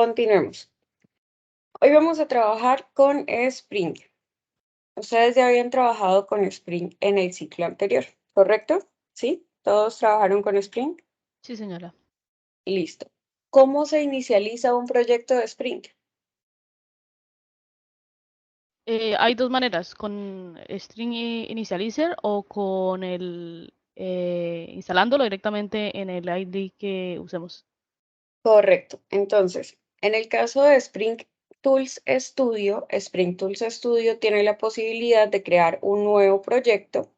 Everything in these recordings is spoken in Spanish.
Continuemos. Hoy vamos a trabajar con Spring. Ustedes ya habían trabajado con Spring en el ciclo anterior, ¿correcto? ¿Sí? ¿Todos trabajaron con Spring? Sí, señora. Listo. ¿Cómo se inicializa un proyecto de Spring? Hay dos maneras, con String Initializer o con el instalándolo directamente en el ID que usemos. Correcto. Entonces, en el caso de Spring Tools Studio tiene la posibilidad de crear un nuevo proyecto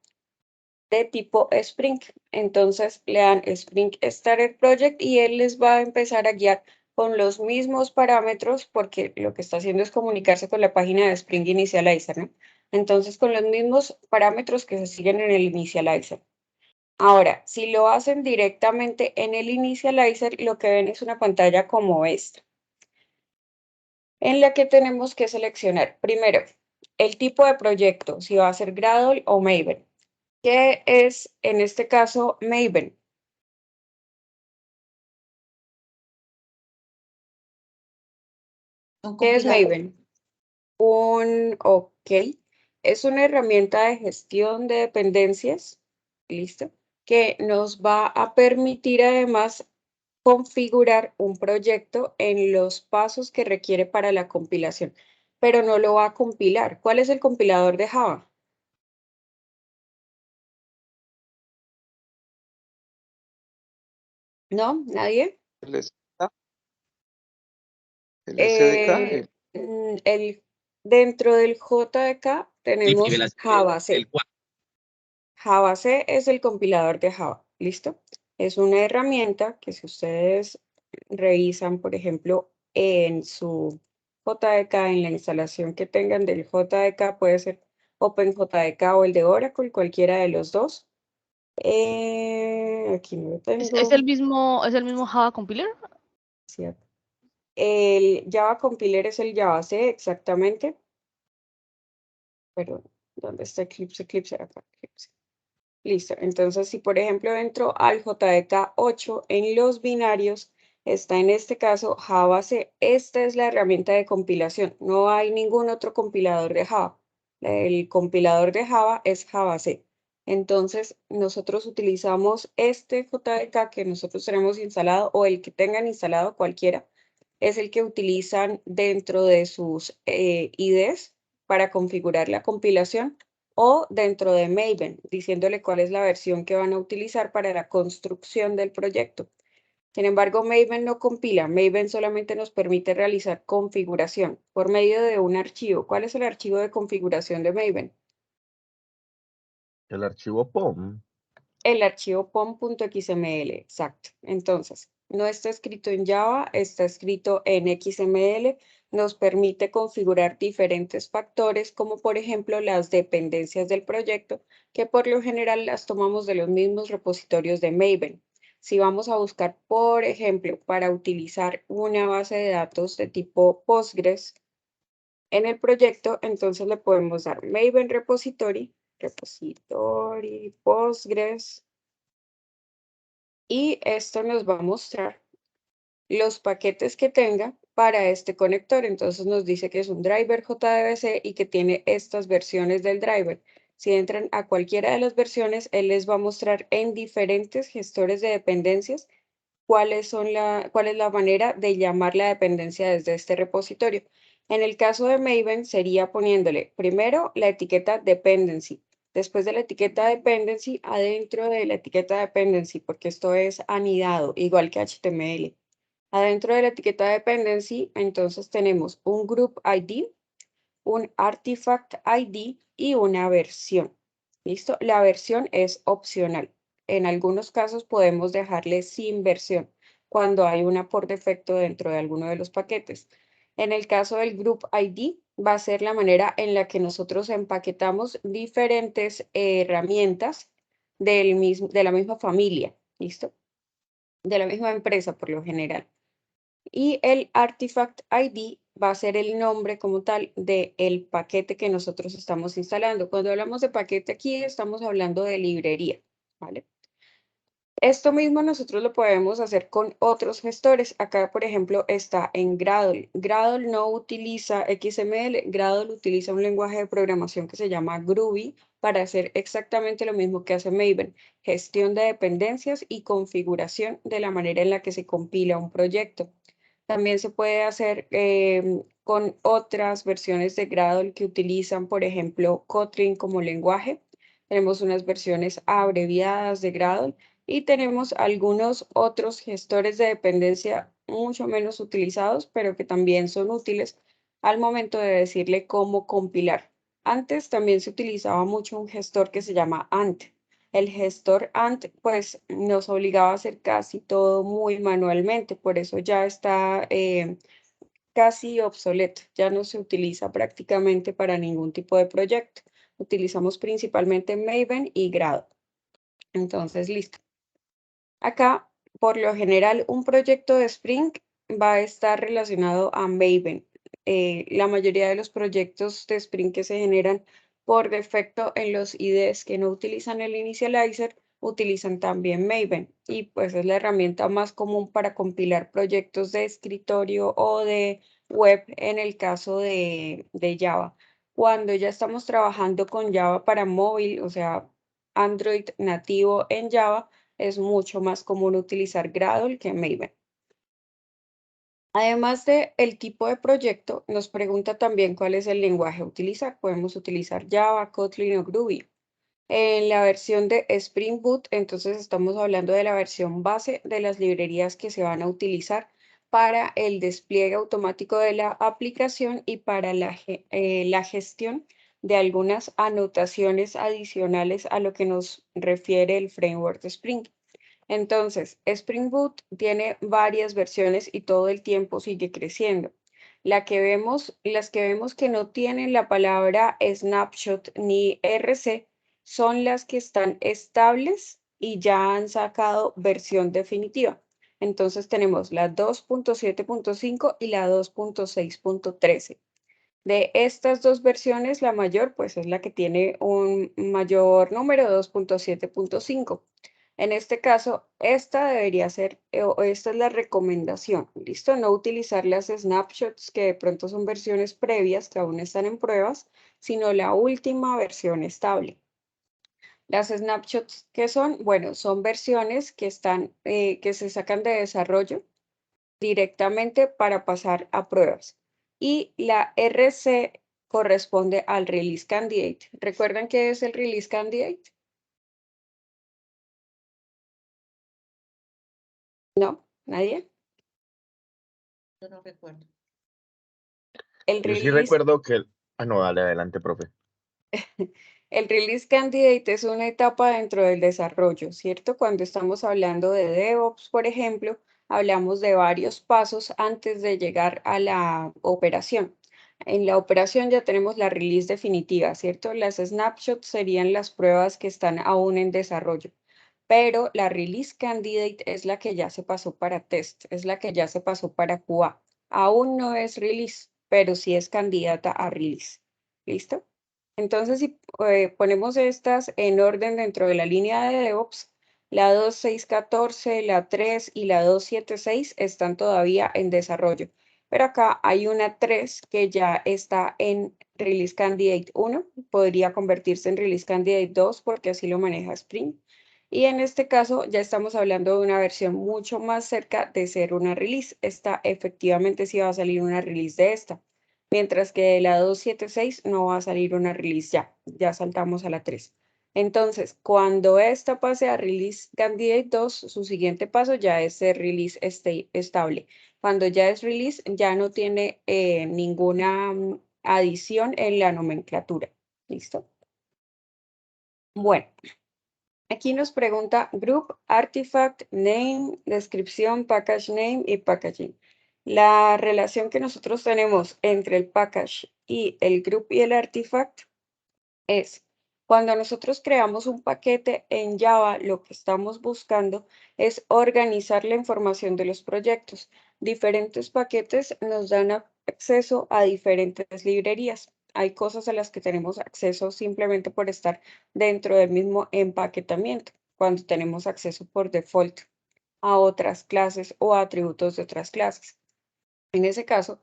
de tipo Spring. Entonces le dan Spring Starter Project y él les va a empezar a guiar con los mismos parámetros porque lo que está haciendo es comunicarse con la página de Spring Initializer, ¿no? Entonces con los mismos parámetros que se siguen en el Initializer. Ahora, si lo hacen directamente en el Initializer, lo que ven es una pantalla como esta, en la que tenemos que seleccionar primero el tipo de proyecto, si va a ser Gradle o Maven. ¿Qué es en este caso Maven? ¿Qué es Maven? Ok, es una herramienta de gestión de dependencias, listo, que nos va a permitir además configurar un proyecto en los pasos que requiere para la compilación, pero no lo va a compilar. ¿Cuál es el compilador de Java? ¿No? ¿Nadie? El SDK, Eh, dentro del JDK tenemos Java C. Java C es el compilador de Java, ¿listo? Es una herramienta que si ustedes revisan, por ejemplo, en su JDK, en la instalación que tengan del JDK, puede ser OpenJDK o el de Oracle, cualquiera de los dos. Aquí no lo ¿Es tengo. el mismo Java Compiler? ¿Cierto? El Java Compiler es el Java C, exactamente. Perdón, ¿dónde está Eclipse? Eclipse, acá, Eclipse. Listo, entonces si por ejemplo entro al JDK 8 en los binarios, está en este caso Java C. Esta es la herramienta de compilación, no hay ningún otro compilador de Java. El compilador de Java es Java C. Entonces nosotros utilizamos este JDK que nosotros tenemos instalado o el que tengan instalado cualquiera, es el que utilizan dentro de sus IDEs para configurar la compilación o dentro de Maven, diciéndole cuál es la versión que van a utilizar para la construcción del proyecto. Sin embargo, Maven no compila, Maven solamente nos permite realizar configuración por medio de un archivo. ¿Cuál es el archivo de configuración de Maven? el archivo POM. El archivo pom.xml, exacto. Entonces, no está escrito en Java, está escrito en XML, nos permite configurar diferentes factores, como por ejemplo las dependencias del proyecto, que por lo general las tomamos de los mismos repositorios de Maven. Si vamos a buscar, por ejemplo, para utilizar una base de datos de tipo Postgres en el proyecto, entonces le podemos dar Maven repository, Postgres, y esto nos va a mostrar los paquetes que tenga para este conector. Entonces nos dice que es un driver JDBC y que tiene estas versiones del driver. Si entran a cualquiera de las versiones, él les va a mostrar en diferentes gestores de dependencias cuál es la manera de llamar la dependencia desde este repositorio. En el caso de Maven sería poniéndole primero la etiqueta dependency, después de la etiqueta dependency, adentro de la etiqueta dependency, porque esto es anidado, igual que HTML. Adentro de la etiqueta dependency, entonces tenemos un group ID, un artifact ID y una versión. ¿Listo? La versión es opcional. En algunos casos podemos dejarle sin versión cuando hay una por defecto dentro de alguno de los paquetes. En el caso del group ID, va a ser la manera en la que nosotros empaquetamos diferentes herramientas de la misma familia, ¿listo? De la misma empresa por lo general. Y el Artifact ID va a ser el nombre como tal del paquete que nosotros estamos instalando. Cuando hablamos de paquete aquí, estamos hablando de librería, ¿vale? Esto mismo nosotros lo podemos hacer con otros gestores. Acá, por ejemplo, está en Gradle. Gradle no utiliza XML, Gradle utiliza un lenguaje de programación que se llama Groovy para hacer exactamente lo mismo que hace Maven, gestión de dependencias y configuración de la manera en la que se compila un proyecto. También se puede hacer con otras versiones de Gradle que utilizan, por ejemplo, Kotlin como lenguaje. Tenemos unas versiones abreviadas de Gradle y tenemos algunos otros gestores de dependencia mucho menos utilizados, pero que también son útiles al momento de decirle cómo compilar. Antes también se utilizaba mucho un gestor que se llama Ant. El gestor Ant pues nos obligaba a hacer casi todo muy manualmente, por eso ya está casi obsoleto, ya no se utiliza prácticamente para ningún tipo de proyecto. Utilizamos principalmente Maven y Gradle. Entonces, listo. Acá, por lo general, un proyecto de Spring va a estar relacionado a Maven. La mayoría de los proyectos de Spring que se generan por defecto en los IDEs que no utilizan el initializer, utilizan también Maven. Y pues es la herramienta más común para compilar proyectos de escritorio o de web en el caso de Java. Cuando ya estamos trabajando con Java para móvil, o sea, Android nativo en Java, es mucho más común utilizar Gradle que Maven. Además de el tipo de proyecto, nos pregunta también cuál es el lenguaje a utilizar. Podemos utilizar Java, Kotlin o Groovy. En la versión de Spring Boot, entonces estamos hablando de la versión base de las librerías que se van a utilizar para el despliegue automático de la aplicación y para la gestión de algunas anotaciones adicionales a lo que nos refiere el framework de Spring. Entonces, Spring Boot tiene varias versiones y todo el tiempo sigue creciendo. Las que vemos que no tienen la palabra snapshot ni RC son las que están estables y ya han sacado versión definitiva. Entonces tenemos la 2.7.5 y la 2.6.13. De estas dos versiones, la mayor pues es la que tiene un mayor número, 2.7.5. En este caso, esta debería ser, o esta es la recomendación, ¿listo? No utilizar las snapshots que de pronto son versiones previas que aún están en pruebas, sino la última versión estable. Las snapshots, ¿qué son? Bueno, son versiones que están, que se sacan de desarrollo directamente para pasar a pruebas. Y la RC corresponde al Release Candidate. ¿Recuerdan qué es el Release Candidate? ¿No? ¿Nadie? Yo no recuerdo. El Yo sí Release, recuerdo que... Ah, no, dale adelante, profe. el Release Candidate es una etapa dentro del desarrollo, ¿cierto? Cuando estamos hablando de DevOps, por ejemplo, hablamos de varios pasos antes de llegar a la operación. En la operación ya tenemos la release definitiva, ¿cierto? Las snapshots serían las pruebas que están aún en desarrollo, pero la release candidate es la que ya se pasó para test, es la que ya se pasó para QA. Aún no es release, pero sí es candidata a release. ¿Listo? Entonces, si ponemos estas en orden dentro de la línea de DevOps, la 2.6.14, la 3 y la 2.7.6 están todavía en desarrollo. Pero acá hay una 3 que ya está en Release Candidate 1, podría convertirse en Release Candidate 2 porque así lo maneja Spring. Y en este caso ya estamos hablando de una versión mucho más cerca de ser una release. Esta efectivamente sí va a salir una release de esta. Mientras que de la 2.7.6 no va a salir una release ya saltamos a la 3. Entonces, cuando esta pase a Release Candidate 2, su siguiente paso ya es ser Release estable. Cuando ya es Release, ya no tiene ninguna adición en la nomenclatura. ¿Listo? Bueno, aquí nos pregunta Group, Artifact, Name, Descripción, Package Name y Packaging. La relación que nosotros tenemos entre el package y el group y el artifact es cuando nosotros creamos un paquete en Java, lo que estamos buscando es organizar la información de los proyectos. Diferentes paquetes nos dan acceso a diferentes librerías. Hay cosas a las que tenemos acceso simplemente por estar dentro del mismo empaquetamiento. cuando tenemos acceso por default a otras clases o atributos de otras clases. En ese caso,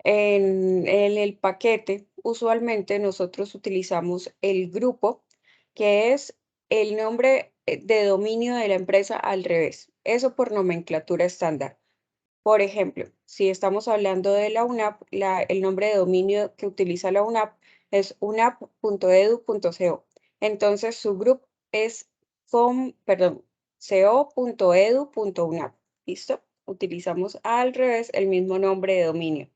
en el paquete, usualmente nosotros utilizamos el grupo, que es el nombre de dominio de la empresa al revés. Eso por nomenclatura estándar. Por ejemplo, si estamos hablando de la UNAP, el nombre de dominio que utiliza la UNAP es unap.edu.co. Entonces, su grupo es co.edu.unap. ¿Listo? Utilizamos al revés el mismo nombre de dominio.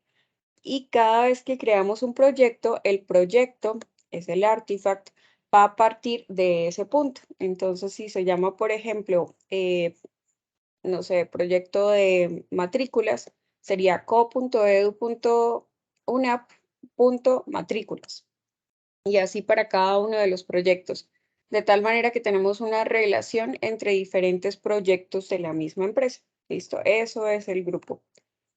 Y cada vez que creamos un proyecto, el proyecto es el artifact, va a partir de ese punto. Entonces, si se llama, por ejemplo, no sé, proyecto de matrículas, sería co.edu.unap.matrículas. Y así para cada uno de los proyectos. De tal manera que tenemos una relación entre diferentes proyectos de la misma empresa. ¿Listo? Eso es el grupo.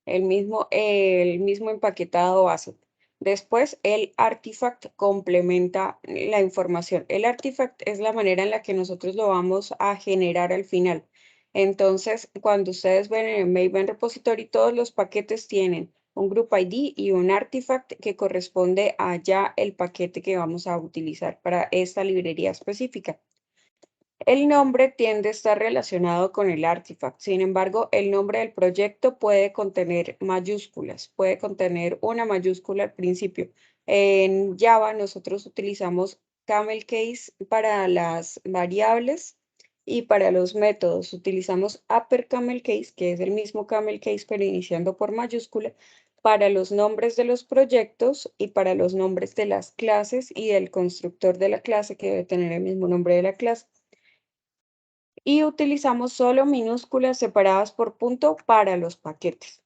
El mismo empaquetado base. Después, el artifact complementa la información. El artifact es la manera en la que nosotros lo vamos a generar al final. Entonces, cuando ustedes ven en el Maven Repository, todos los paquetes tienen un group ID y un artifact que corresponde a ya el paquete que vamos a utilizar para esta librería específica. El nombre tiende a estar relacionado con el artifact. Sin embargo, el nombre del proyecto puede contener mayúsculas, puede contener una mayúscula al principio. En Java nosotros utilizamos camel case para las variables y para los métodos utilizamos upper camel case, que es el mismo camel case pero iniciando por mayúscula, para los nombres de los proyectos y para los nombres de las clases y del constructor de la clase que debe tener el mismo nombre de la clase. Y utilizamos solo minúsculas separadas por punto para los paquetes.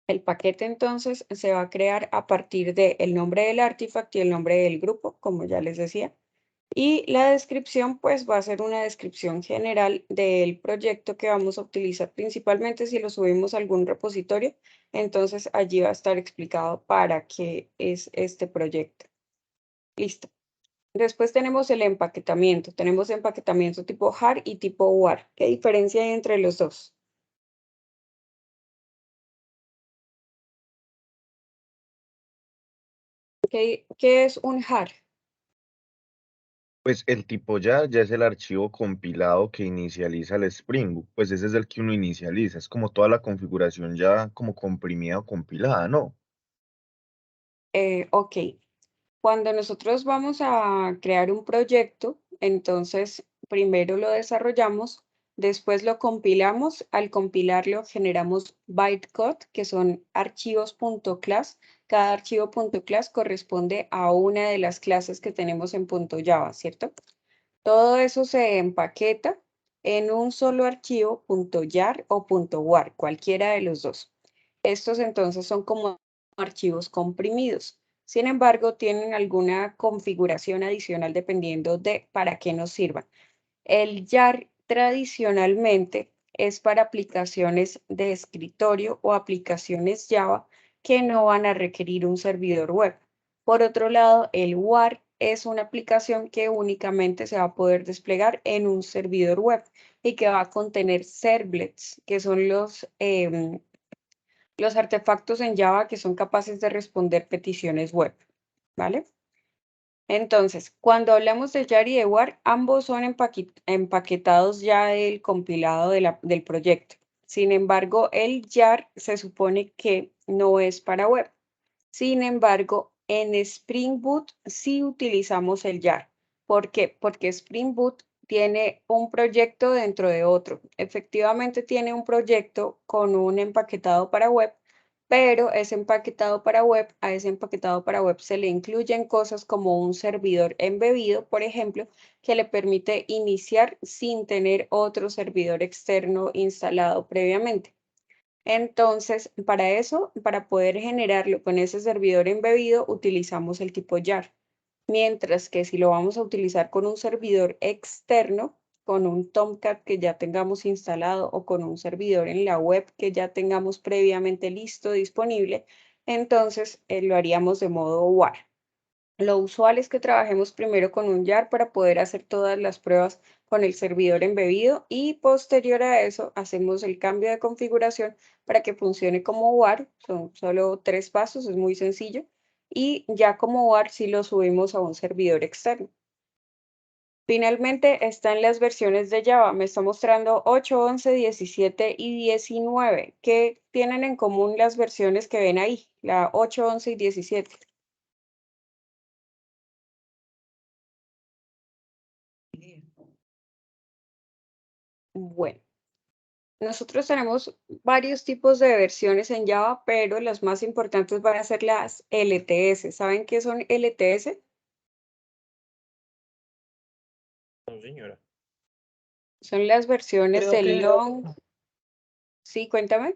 El paquete entonces se va a crear a partir del nombre del artifact y el nombre del grupo, como ya les decía. Y la descripción pues va a ser una descripción general del proyecto que vamos a utilizar, principalmente si lo subimos a algún repositorio. Entonces allí va a estar explicado para qué es este proyecto. Listo. Después tenemos el empaquetamiento. Tenemos empaquetamiento tipo jar y tipo war. ¿Qué diferencia hay entre los dos? ¿Qué es un jar? Pues el tipo ya es el archivo compilado que inicializa el Spring Boot. Pues ese es el que uno inicializa. Es como toda la configuración ya como comprimida o compilada, ¿no? Ok. Cuando nosotros vamos a crear un proyecto, entonces primero lo desarrollamos, después lo compilamos. Al compilarlo generamos bytecode, que son archivos .class. Cada archivo .class corresponde a una de las clases que tenemos en .java, ¿cierto? Todo eso se empaqueta en un solo archivo .jar o .war, cualquiera de los dos. Estos entonces son como archivos comprimidos. Sin embargo, tienen alguna configuración adicional dependiendo de para qué nos sirvan. El jar tradicionalmente es para aplicaciones de escritorio o aplicaciones Java que no van a requerir un servidor web. Por otro lado, el war es una aplicación que únicamente se va a poder desplegar en un servidor web y que va a contener servlets, que son los artefactos en Java que son capaces de responder peticiones web, ¿vale? Entonces, cuando hablamos de jar y de war, ambos son empaquetados ya del compilado del proyecto. Sin embargo, el jar se supone que no es para web. Sin embargo, en Spring Boot sí utilizamos el jar. ¿Por qué? Porque Spring Boot tiene un proyecto dentro de otro. Efectivamente tiene un proyecto con un empaquetado para web, pero ese empaquetado para web, a ese empaquetado para web se le incluyen cosas como un servidor embebido, por ejemplo, que le permite iniciar sin tener otro servidor externo instalado previamente. Entonces, para eso, para poder generarlo con ese servidor embebido, utilizamos el tipo jar. Mientras que si lo vamos a utilizar con un servidor externo, con un Tomcat que ya tengamos instalado o con un servidor en la web que ya tengamos previamente listo, disponible, entonces lo haríamos de modo war. Lo usual es que trabajemos primero con un jar para poder hacer todas las pruebas con el servidor embebido y posterior a eso hacemos el cambio de configuración para que funcione como WAR. Son solo 3 pasos, es muy sencillo. Y ya como WAR sí lo subimos a un servidor externo. Finalmente están las versiones de Java. Me está mostrando 8, 11, 17 y 19. ¿Qué tienen en común las versiones que ven ahí? La 8, 11 y 17. Bueno, nosotros tenemos varios tipos de versiones en Java, pero las más importantes van a ser las LTS. ¿Saben qué son LTS? No, señora. Son las versiones Creo de que, long. Sí, cuéntame.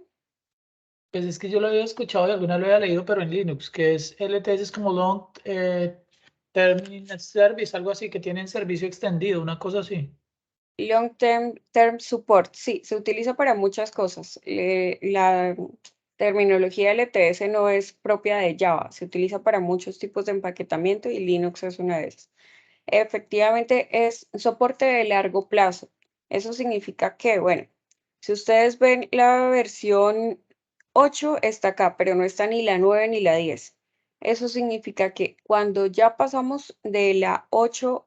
pues es que yo lo había escuchado y alguna lo había leído, pero en Linux, que es LTS, es como Long Term Service, algo así, que tienen servicio extendido, una cosa así. Long term support, sí, se utiliza para muchas cosas. La terminología LTS no es propia de Java, se utiliza para muchos tipos de empaquetamiento y Linux es una de esas. Efectivamente, es soporte de largo plazo. Eso significa que, bueno, si ustedes ven la versión 8 está acá, pero no está ni la 9 ni la 10. Eso significa que cuando ya pasamos de la 8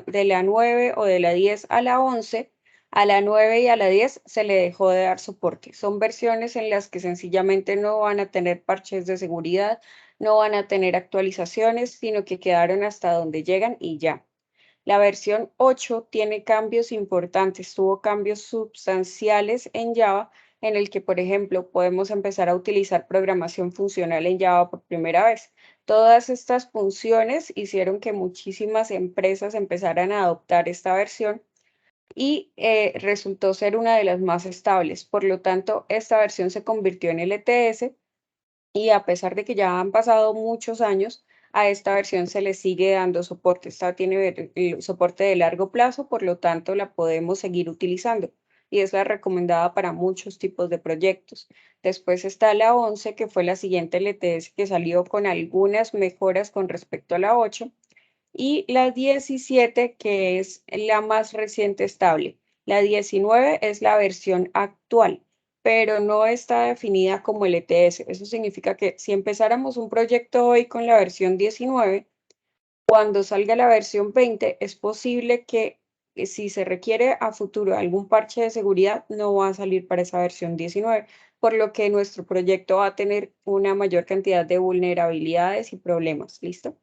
de la 9 o de la 10 a la 11, a la 9 y a la 10 se le dejó de dar soporte. Son versiones en las que sencillamente no van a tener parches de seguridad, no van a tener actualizaciones, sino que quedaron hasta donde llegan y ya. La versión 8 tiene cambios importantes, tuvo cambios sustanciales en Java, en el que, por ejemplo, podemos empezar a utilizar programación funcional en Java por primera vez. Todas estas funciones hicieron que muchísimas empresas empezaran a adoptar esta versión y resultó ser una de las más estables. Por lo tanto, esta versión se convirtió en LTS y a pesar de que ya han pasado muchos años, a esta versión se le sigue dando soporte. Esta tiene soporte de largo plazo, por lo tanto la podemos seguir utilizando y es la recomendada para muchos tipos de proyectos. Después está la 11, que fue la siguiente LTS que salió con algunas mejoras con respecto a la 8, y la 17, que es la más reciente estable. La 19 es la versión actual, pero no está definida como LTS. Eso significa que si empezáramos un proyecto hoy con la versión 19, cuando salga la versión 20, es posible que si se requiere a futuro algún parche de seguridad, no va a salir para esa versión 19, por lo que nuestro proyecto va a tener una mayor cantidad de vulnerabilidades y problemas. ¿Listo?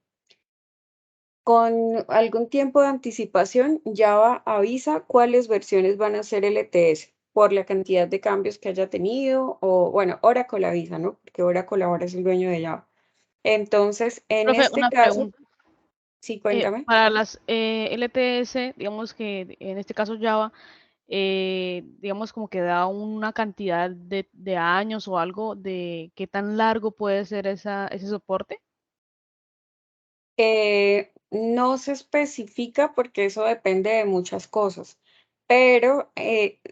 Con algún tiempo de anticipación, Java avisa cuáles versiones van a ser LTS por la cantidad de cambios que haya tenido, o bueno, Oracle avisa, ¿no? Porque Oracle ahora es el dueño de Java. Entonces, en Profe, este una caso, pregunta. sí, cuéntame. Para las LTS, digamos que en este caso Java, digamos como que da una cantidad de años o algo de qué tan largo puede ser ese soporte. No se especifica porque eso depende de muchas cosas, pero,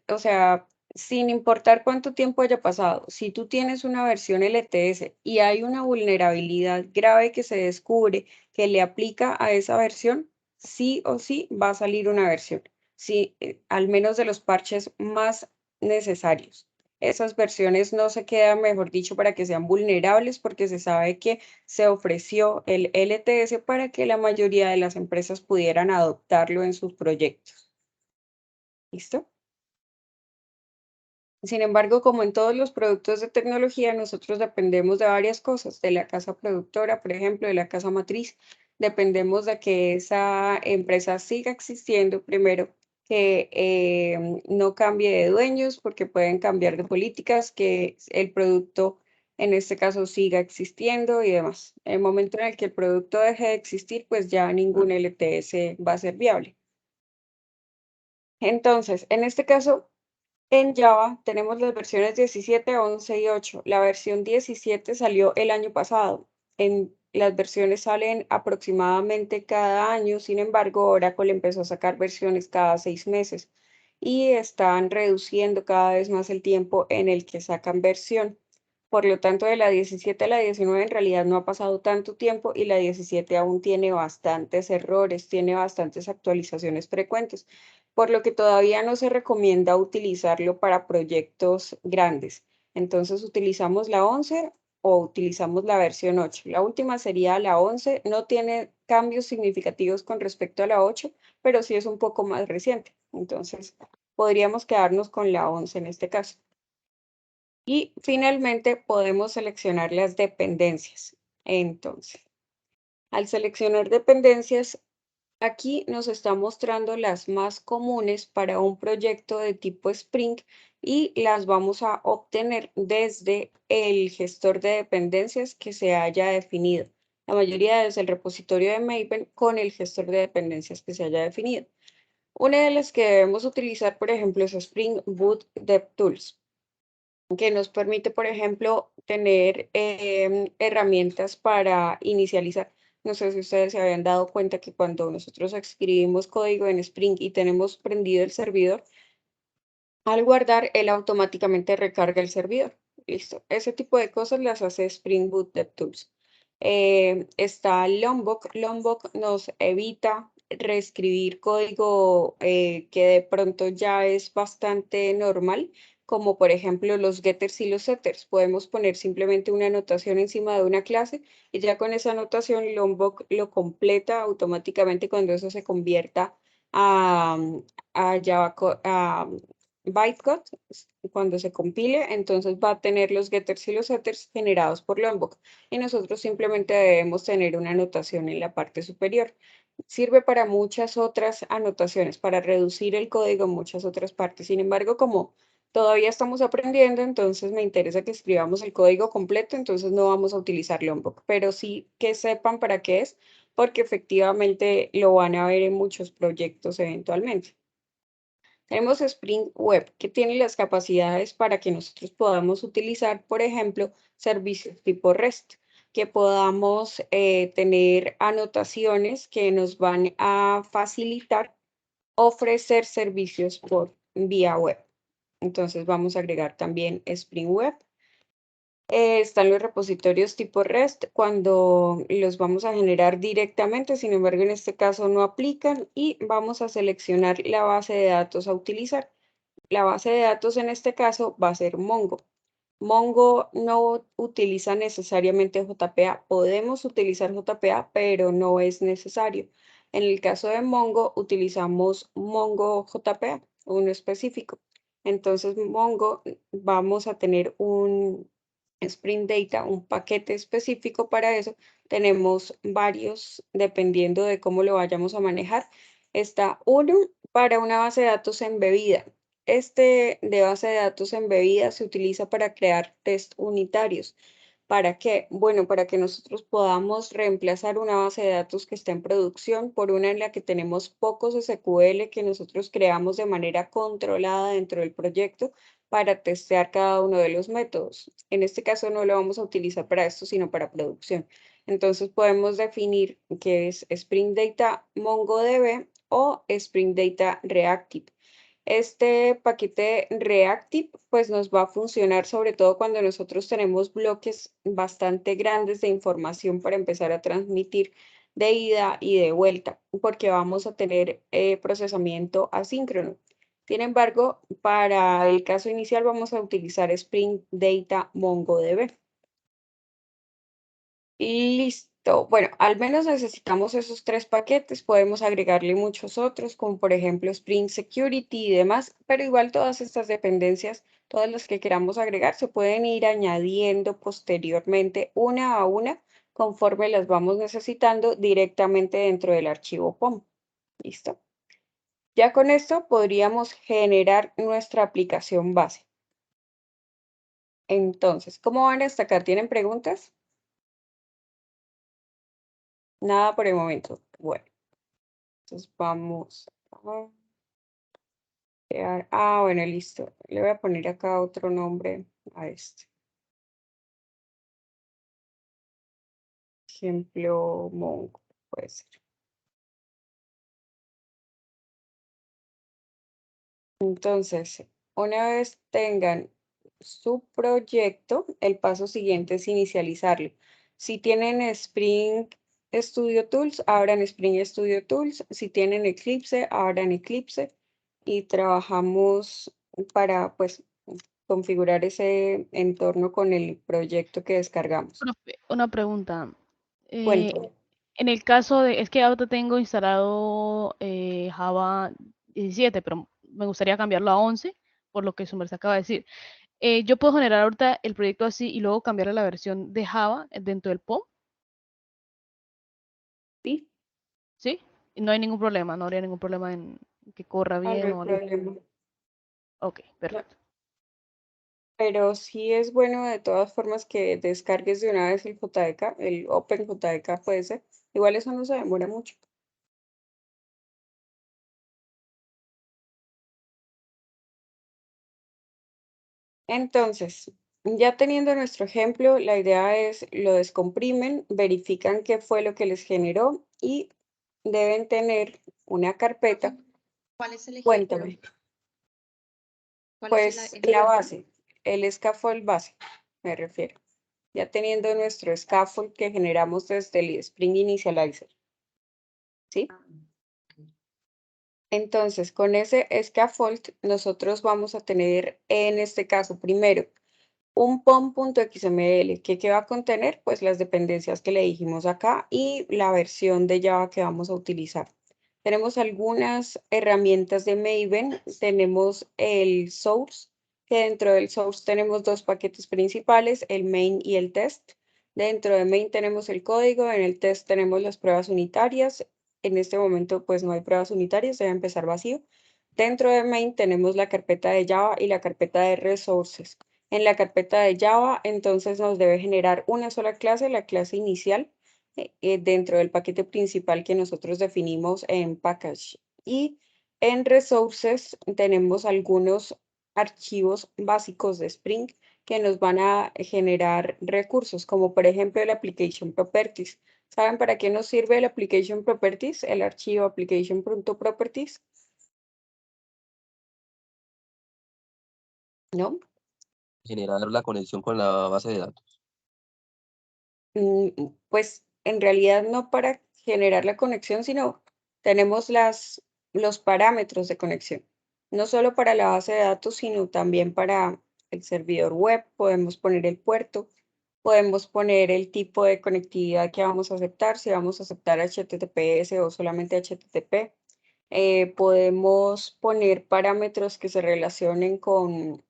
o sea, sin importar cuánto tiempo haya pasado, si tú tienes una versión LTS y hay una vulnerabilidad grave que se descubre que le aplica a esa versión, sí o sí va a salir una versión, sí, al menos de los parches más necesarios. Esas versiones no se quedan, mejor dicho, para que sean vulnerables porque se sabe que se ofreció el LTS para que la mayoría de las empresas pudieran adoptarlo en sus proyectos. ¿Listo? Sin embargo, como en todos los productos de tecnología, nosotros dependemos de varias cosas, de la casa productora, por ejemplo, de la casa matriz. Dependemos de que esa empresa siga existiendo, primero, que no cambie de dueños, porque pueden cambiar de políticas, que el producto, en este caso, siga existiendo y demás. En el momento en el que el producto deje de existir, pues ya ningún LTS va a ser viable. Entonces, en este caso, en Java tenemos las versiones 17, 11 y 8. La versión 17 salió el año pasado. Las versiones salen aproximadamente cada año, sin embargo, Oracle empezó a sacar versiones cada 6 meses y están reduciendo cada vez más el tiempo en el que sacan versión. Por lo tanto, de la 17 a la 19 en realidad no ha pasado tanto tiempo y la 17 aún tiene bastantes errores, tiene bastantes actualizaciones frecuentes, por lo que todavía no se recomienda utilizarlo para proyectos grandes. Entonces, utilizamos la 11 o utilizamos la versión 8. La última sería la 11, no tiene cambios significativos con respecto a la 8, pero sí es un poco más reciente. Entonces, podríamos quedarnos con la 11 en este caso. Y finalmente podemos seleccionar las dependencias. Entonces, al seleccionar dependencias, aquí nos está mostrando las más comunes para un proyecto de tipo Spring y las vamos a obtener desde el gestor de dependencias que se haya definido. La mayoría desde el repositorio de Maven con el gestor de dependencias que se haya definido. Una de las que debemos utilizar, por ejemplo, es Spring Boot DevTools, que nos permite, por ejemplo, tener herramientas para inicializar. No sé si ustedes se habían dado cuenta que cuando nosotros escribimos código en Spring y tenemos prendido el servidor, al guardar, él automáticamente recarga el servidor. Listo. Ese tipo de cosas las hace Spring Boot DevTools. Está Lombok. Lombok nos evita reescribir código que de pronto ya es bastante normal, como por ejemplo los getters y los setters. Podemos poner simplemente una anotación encima de una clase y ya con esa anotación Lombok lo completa automáticamente cuando eso se convierta a Java, bytecode. Cuando se compile, entonces va a tener los getters y los setters generados por Lombok y nosotros simplemente debemos tener una anotación en la parte superior. Sirve para muchas otras anotaciones, para reducir el código en muchas otras partes. Sin embargo, como todavía estamos aprendiendo, entonces me interesa que escribamos el código completo, entonces no vamos a utilizar Lombok, pero sí que sepan para qué es, porque efectivamente lo van a ver en muchos proyectos eventualmente. Tenemos Spring Web, que tiene las capacidades para que nosotros podamos utilizar, por ejemplo, servicios tipo REST, que podamos tener anotaciones que nos van a facilitar ofrecer servicios por vía web. Entonces vamos a agregar también Spring Web. Están los repositorios tipo REST cuando los vamos a generar directamente, sin embargo en este caso no aplican y vamos a seleccionar la base de datos a utilizar. La base de datos en este caso va a ser Mongo. Mongo no utiliza necesariamente JPA. Podemos utilizar JPA, pero no es necesario. En el caso de Mongo utilizamos Mongo JPA, uno específico. Entonces Mongo vamos a tener un Spring Data, un paquete específico para eso. Tenemos varios dependiendo de cómo lo vayamos a manejar. Está uno para una base de datos embebida. Este de base de datos embebida se utiliza para crear test unitarios. ¿Para qué? Bueno, para que nosotros podamos reemplazar una base de datos que está en producción por una en la que tenemos pocos SQL que nosotros creamos de manera controlada dentro del proyecto para testear cada uno de los métodos. En este caso no lo vamos a utilizar para esto, sino para producción. Entonces podemos definir que es Spring Data MongoDB o Spring Data Reactive. Este paquete Reactive pues nos va a funcionar sobre todo cuando nosotros tenemos bloques bastante grandes de información para empezar a transmitir de ida y de vuelta, porque vamos a tener procesamiento asíncrono. Sin embargo, para el caso inicial vamos a utilizar Spring Data MongoDB. Listo. Bueno, al menos necesitamos esos tres paquetes. Podemos agregarle muchos otros, como por ejemplo Spring Security y demás, pero igual todas estas dependencias, todas las que queramos agregar, se pueden ir añadiendo posteriormente una a una conforme las vamos necesitando directamente dentro del archivo POM. Listo. Ya con esto podríamos generar nuestra aplicación base. Entonces, ¿cómo van hasta acá? ¿Tienen preguntas? Nada por el momento. Bueno, entonces vamos a crear. Ah, bueno, listo. Le voy a poner acá otro nombre a este. Ejemplo, Mongo, puede ser. Entonces, una vez tengan su proyecto, el paso siguiente es inicializarlo. Si tienen Spring Studio Tools, abran Spring Studio Tools. Si tienen Eclipse, abran Eclipse y trabajamos para pues configurar ese entorno con el proyecto que descargamos. Una pregunta. Cuéntame. En el caso de, es que ahora tengo instalado Java 17, pero me gustaría cambiarlo a 11, por lo que su merced acaba de decir. Yo puedo generar ahorita el proyecto así y luego cambiarle la versión de Java dentro del POM, Sí, ¿sí? Y no hay ningún problema, no habría ningún problema en que corra no bien hay o algo. problema. Ok, No, perfecto. pero sí es bueno de todas formas que descargues de una vez el JDK, el Open JDK puede ser. Igual eso no se demora mucho. Entonces, ya teniendo nuestro ejemplo, la idea es lo descomprimen, verifican qué fue lo que les generó y deben tener una carpeta. ¿Cuál es el ejemplo? Cuéntame. ¿Cuál es Pues la base, el scaffold base, me refiero. Ya teniendo nuestro scaffold que generamos desde el Spring Initializer. ¿Sí? Entonces, con ese scaffold, nosotros vamos a tener, en este caso, primero, un pom.xml, que ¿qué va a contener? Pues las dependencias que le dijimos acá y la versión de Java que vamos a utilizar. Tenemos algunas herramientas de Maven, tenemos el source, que dentro del source tenemos dos paquetes principales, el main y el test. Dentro de main tenemos el código, en el test tenemos las pruebas unitarias. En este momento pues no hay pruebas unitarias, debe empezar vacío. Dentro de main tenemos la carpeta de Java y la carpeta de resources. En la carpeta de Java, entonces nos debe generar una sola clase, la clase inicial, dentro del paquete principal que nosotros definimos en package. Y en resources tenemos algunos archivos básicos de Spring que nos van a generar recursos, como por ejemplo el application properties. ¿Saben para qué nos sirve el application properties? El archivo application.properties. ¿No? Generar la conexión con la base de datos. Pues en realidad no para generar la conexión, sino tenemos los parámetros de conexión. No solo para la base de datos, sino también para el servidor web. Podemos poner el puerto, podemos poner el tipo de conectividad que vamos a aceptar, si vamos a aceptar HTTPS o solamente HTTP. Podemos poner parámetros que se relacionen con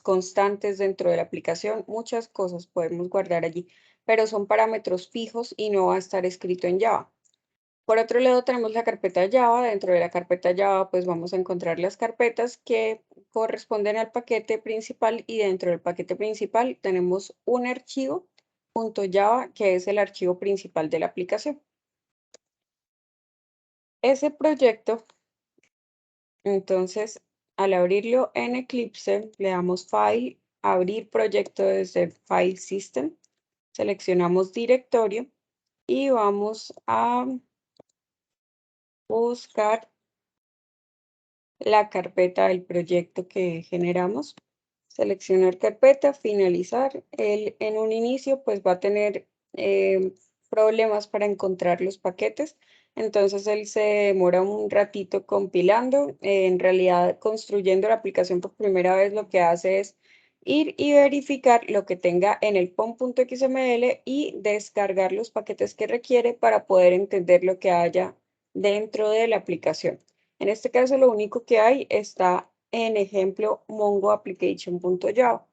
constantes dentro de la aplicación, muchas cosas podemos guardar allí, pero son parámetros fijos y no va a estar escrito en Java. Por otro lado, tenemos la carpeta Java. Dentro de la carpeta Java, pues vamos a encontrar las carpetas que corresponden al paquete principal y dentro del paquete principal tenemos un archivo .java que es el archivo principal de la aplicación. Ese proyecto, entonces, al abrirlo en Eclipse, le damos File, Abrir proyecto desde File System, seleccionamos Directorio y vamos a buscar la carpeta del proyecto que generamos. Seleccionar carpeta, finalizar. Él en un inicio pues va a tener problemas para encontrar los paquetes. Entonces él se demora un ratito compilando. En realidad construyendo la aplicación por primera vez lo que hace es ir y verificar lo que tenga en el pom.xml y descargar los paquetes que requiere para poder entender lo que haya dentro de la aplicación. En este caso, lo único que hay está en ejemplo mongoapplication.java.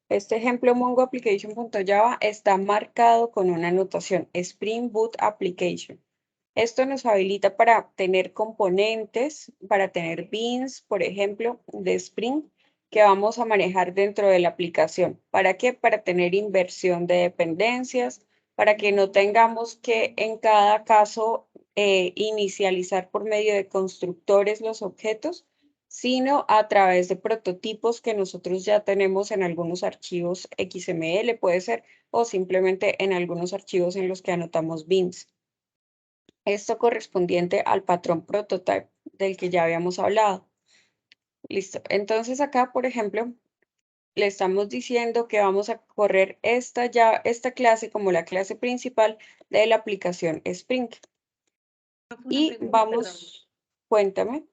Este ejemplo mongoapplication.java está marcado con una anotación Spring Boot Application. Esto nos habilita para tener componentes, para tener beans, por ejemplo, de Spring que vamos a manejar dentro de la aplicación. ¿Para qué? Para tener inversión de dependencias, para que no tengamos que en cada caso inicializar por medio de constructores los objetos, sino a través de prototipos que nosotros ya tenemos en algunos archivos XML, puede ser, o simplemente en algunos archivos en los que anotamos beans. Esto correspondiente al patrón prototype del que ya habíamos hablado. Listo. Entonces acá, por ejemplo, le estamos diciendo que vamos a correr esta clase como la clase principal de la aplicación Spring. Profe, una Y pregunta, perdón. vamos, cuéntame.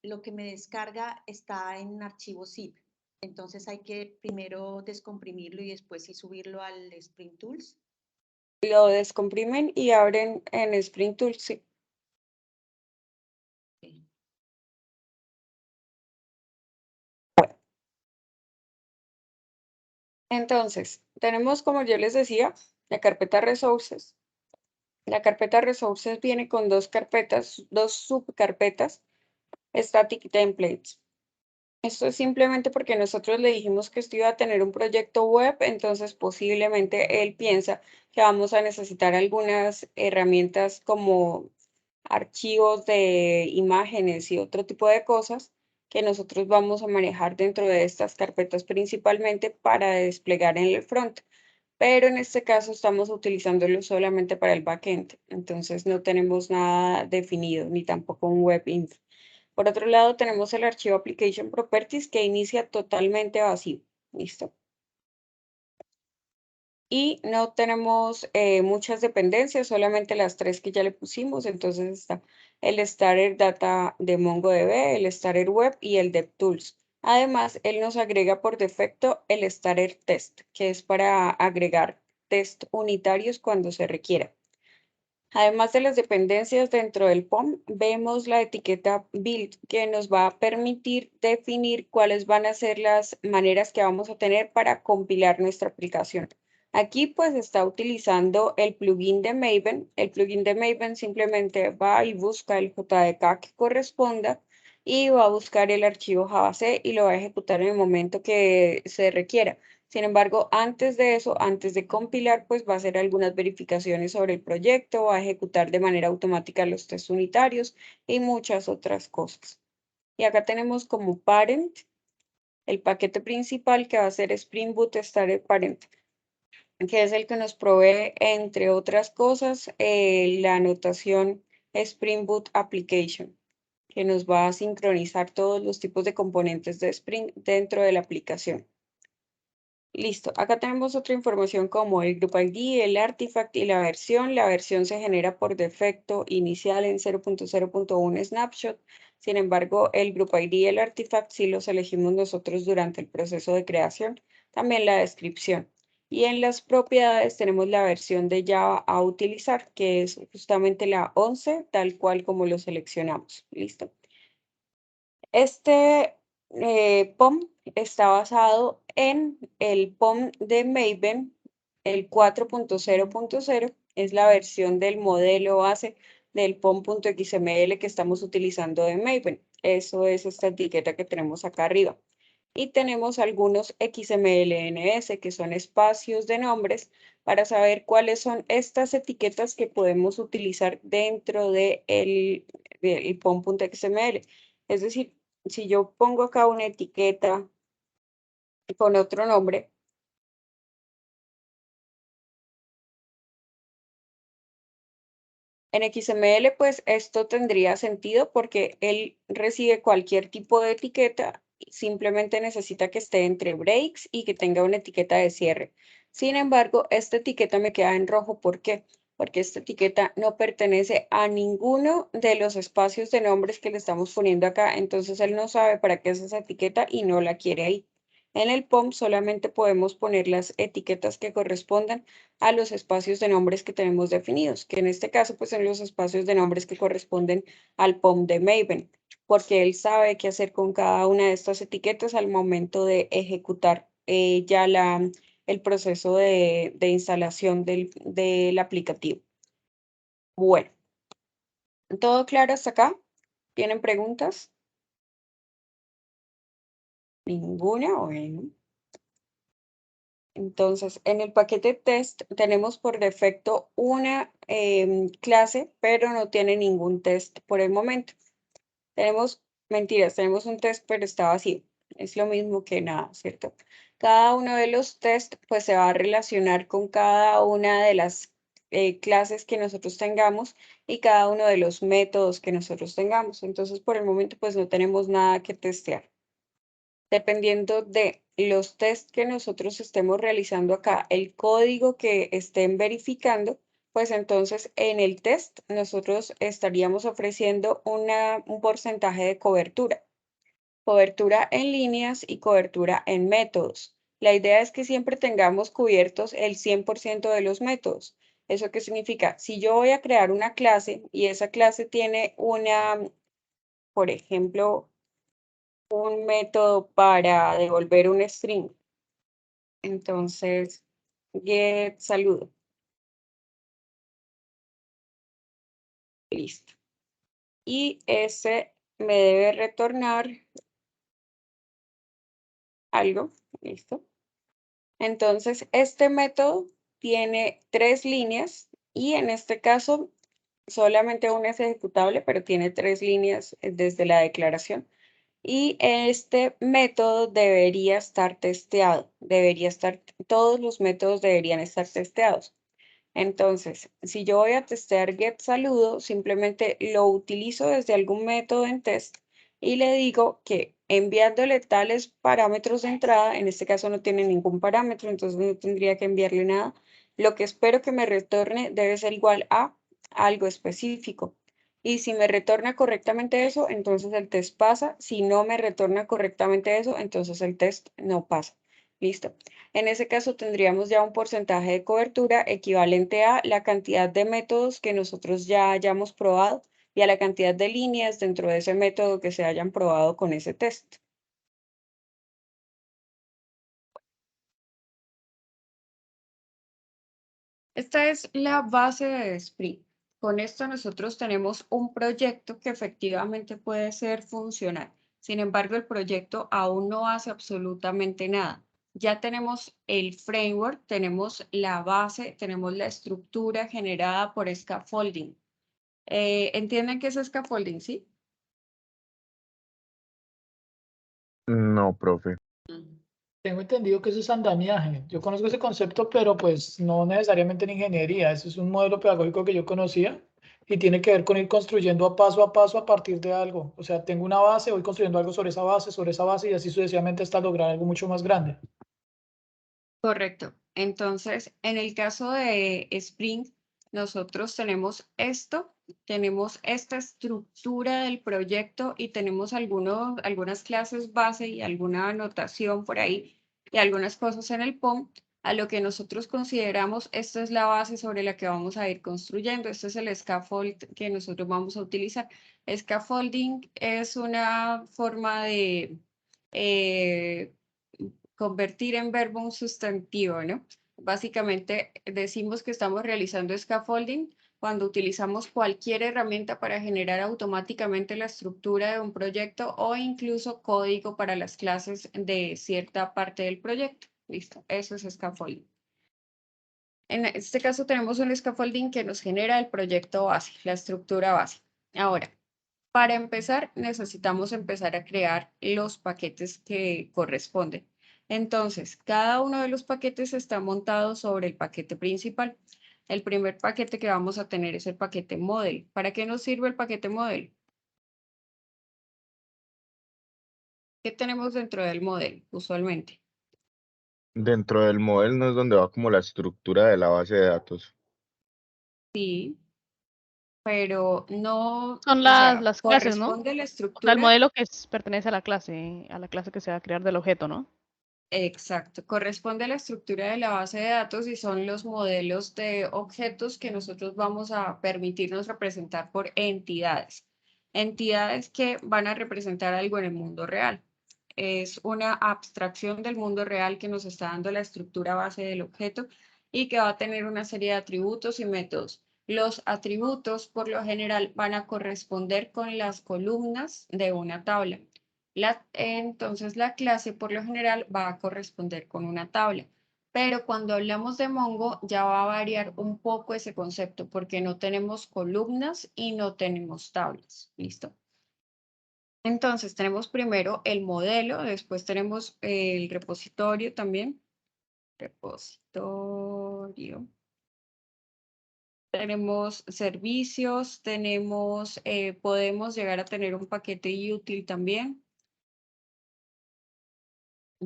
Lo que me descarga está en archivo zip. Entonces hay que primero descomprimirlo y después sí subirlo al Spring Tools. Lo descomprimen y abren en Spring Tools, sí. Entonces, tenemos, como yo les decía, la carpeta Resources. La carpeta Resources viene con dos carpetas, dos subcarpetas, Static Templates. Esto es simplemente porque nosotros le dijimos que esto iba a tener un proyecto web, entonces posiblemente él piensa que vamos a necesitar algunas herramientas como archivos de imágenes y otro tipo de cosas que nosotros vamos a manejar dentro de estas carpetas principalmente para desplegar en el front. Pero en este caso estamos utilizándolo solamente para el backend, entonces no tenemos nada definido ni tampoco un web info. Por otro lado, tenemos el archivo Application Properties que inicia totalmente vacío. ¿Listo? Y no tenemos muchas dependencias, solamente las 3 que ya le pusimos. Entonces está el Starter Data de MongoDB, el Starter Web y el DevTools. Además, él nos agrega por defecto el Starter Test, que es para agregar test unitarios cuando se requiera. Además de las dependencias dentro del POM, vemos la etiqueta build que nos va a permitir definir cuáles van a ser las maneras que vamos a tener para compilar nuestra aplicación. Aquí pues está utilizando el plugin de Maven. El plugin de Maven simplemente va y busca el JDK que corresponda y va a buscar el archivo JavaC y lo va a ejecutar en el momento que se requiera. Sin embargo, antes de eso, antes de compilar, pues va a hacer algunas verificaciones sobre el proyecto, va a ejecutar de manera automática los test unitarios y muchas otras cosas. Y acá tenemos como parent el paquete principal que va a ser Spring Boot Starter Parent, que es el que nos provee, entre otras cosas, la anotación Spring Boot Application, que nos va a sincronizar todos los tipos de componentes de Spring dentro de la aplicación. Listo, acá tenemos otra información como el Group ID, el artifact y la versión. La versión se genera por defecto inicial en 0.0.1 snapshot. Sin embargo, el Group ID y el artifact sí los elegimos nosotros durante el proceso de creación. También la descripción. Y en las propiedades tenemos la versión de Java a utilizar, que es justamente la 11, tal cual como lo seleccionamos. Listo. Este POM está basado en el POM de Maven, el 4.0.0, es la versión del modelo base del POM.xml que estamos utilizando de Maven. Eso es esta etiqueta que tenemos acá arriba. Y tenemos algunos XMLNS, que son espacios de nombres, para saber cuáles son estas etiquetas que podemos utilizar dentro del POM.xml. Es decir, si yo pongo acá una etiqueta con otro nombre, en XML, pues esto tendría sentido porque él recibe cualquier tipo de etiqueta, simplemente necesita que esté entre breaks y que tenga una etiqueta de cierre. Sin embargo, esta etiqueta me queda en rojo. ¿Por qué? Porque esta etiqueta no pertenece a ninguno de los espacios de nombres que le estamos poniendo acá, entonces él no sabe para qué es esa etiqueta y no la quiere ahí. En el POM solamente podemos poner las etiquetas que correspondan a los espacios de nombres que tenemos definidos, que en este caso pues son los espacios de nombres que corresponden al POM de Maven, porque él sabe qué hacer con cada una de estas etiquetas al momento de ejecutar ya el proceso de instalación del aplicativo. Bueno, ¿todo claro hasta acá? ¿Tienen preguntas? Ninguna, bueno. Entonces, en el paquete test tenemos por defecto una clase, pero no tiene ningún test por el momento. Tenemos, mentiras, tenemos un test, pero está vacío. Es lo mismo que nada, ¿cierto? Cada uno de los test pues se va a relacionar con cada una de las clases que nosotros tengamos y cada uno de los métodos que nosotros tengamos. Entonces, por el momento pues no tenemos nada que testear. dependiendo de los tests que nosotros estemos realizando acá, el código que estén verificando, pues entonces en el test nosotros estaríamos ofreciendo un porcentaje de cobertura. Cobertura en líneas y cobertura en métodos. La idea es que siempre tengamos cubiertos el 100% de los métodos. ¿Eso qué significa? Si yo voy a crear una clase y esa clase tiene por ejemplo, un método para devolver un string. Entonces, get saludo. Listo. Y ese me debe retornar algo. Listo. Entonces, este método tiene 3 líneas y en este caso solamente una es ejecutable, pero tiene 3 líneas desde la declaración. Y este método debería estar testeado, todos los métodos deberían estar testeados. Entonces, si yo voy a testear get saludo, simplemente lo utilizo desde algún método en test y le digo que enviándole tales parámetros de entrada, en este caso no tiene ningún parámetro, entonces no tendría que enviarle nada. Lo que espero que me retorne debe ser igual a algo específico. Y si me retorna correctamente eso, entonces el test pasa. Si no me retorna correctamente eso, entonces el test no pasa. Listo. En ese caso tendríamos ya un porcentaje de cobertura equivalente a la cantidad de métodos que nosotros ya hayamos probado y a la cantidad de líneas dentro de ese método que se hayan probado con ese test. Esta es la base de Spring. Con esto nosotros tenemos un proyecto que efectivamente puede ser funcional. Sin embargo, el proyecto aún no hace absolutamente nada. Ya tenemos el framework, tenemos la base, tenemos la estructura generada por scaffolding. ¿Entienden qué es scaffolding, sí? No, profe. Tengo entendido que eso es andamiaje. Yo conozco ese concepto, pero pues no necesariamente en ingeniería. Ese es un modelo pedagógico que yo conocía y tiene que ver con ir construyendo a paso a partir de algo. O sea, tengo una base, voy construyendo algo sobre esa base y así sucesivamente hasta lograr algo mucho más grande. Correcto. Entonces, en el caso de Spring, nosotros tenemos esta estructura del proyecto y tenemos algunas clases base y alguna anotación por ahí y algunas cosas en el POM, a lo que nosotros consideramos esta es la base sobre la que vamos a ir construyendo. Este es el scaffold que nosotros vamos a utilizar. Scaffolding es una forma de convertir en verbo un sustantivo, ¿no? Básicamente decimos que estamos realizando scaffolding cuando utilizamos cualquier herramienta para generar automáticamente la estructura de un proyecto o incluso código para las clases de cierta parte del proyecto. Listo, eso es scaffolding. En este caso tenemos un scaffolding que nos genera el proyecto base, la estructura base. Ahora, para empezar, necesitamos empezar a crear los paquetes que corresponden. Entonces, cada uno de los paquetes está montado sobre el paquete principal. El primer paquete que vamos a tener es el paquete model. ¿Para qué nos sirve el paquete model? ¿Qué tenemos dentro del model usualmente? Dentro del modelo no es donde va como la estructura de la base de datos. Sí, pero no, Son o sea, las clases, ¿no? corresponde la O sea, el estructura. modelo que pertenece a la clase que se va a crear del objeto, ¿no? Exacto, corresponde a la estructura de la base de datos y son los modelos de objetos que nosotros vamos a permitirnos representar por entidades. Entidades que van a representar algo en el mundo real. Es una abstracción del mundo real que nos está dando la estructura base del objeto y que va a tener una serie de atributos y métodos. Los atributos, por lo general, van a corresponder con las columnas de una tabla. Entonces la clase por lo general va a corresponder con una tabla. Pero cuando hablamos de Mongo ya va a variar un poco ese concepto porque no tenemos columnas y no tenemos tablas. ¿Listo? Entonces tenemos primero el modelo, después tenemos el repositorio también. Repositorio. Tenemos servicios, podemos llegar a tener un paquete útil también.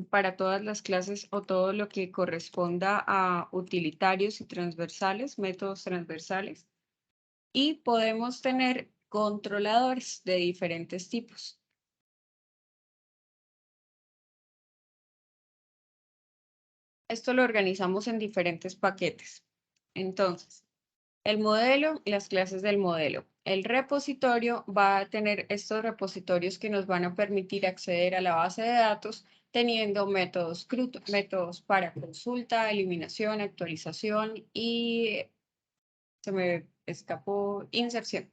para todas las clases o todo lo que corresponda a utilitarios y transversales, métodos transversales. Y podemos tener controladores de diferentes tipos. Esto lo organizamos en diferentes paquetes. Entonces, el modelo, las clases del modelo. El repositorio va a tener estos repositorios que nos van a permitir acceder a la base de datos teniendo métodos CRUD, métodos para consulta, eliminación, actualización y se me escapó inserción.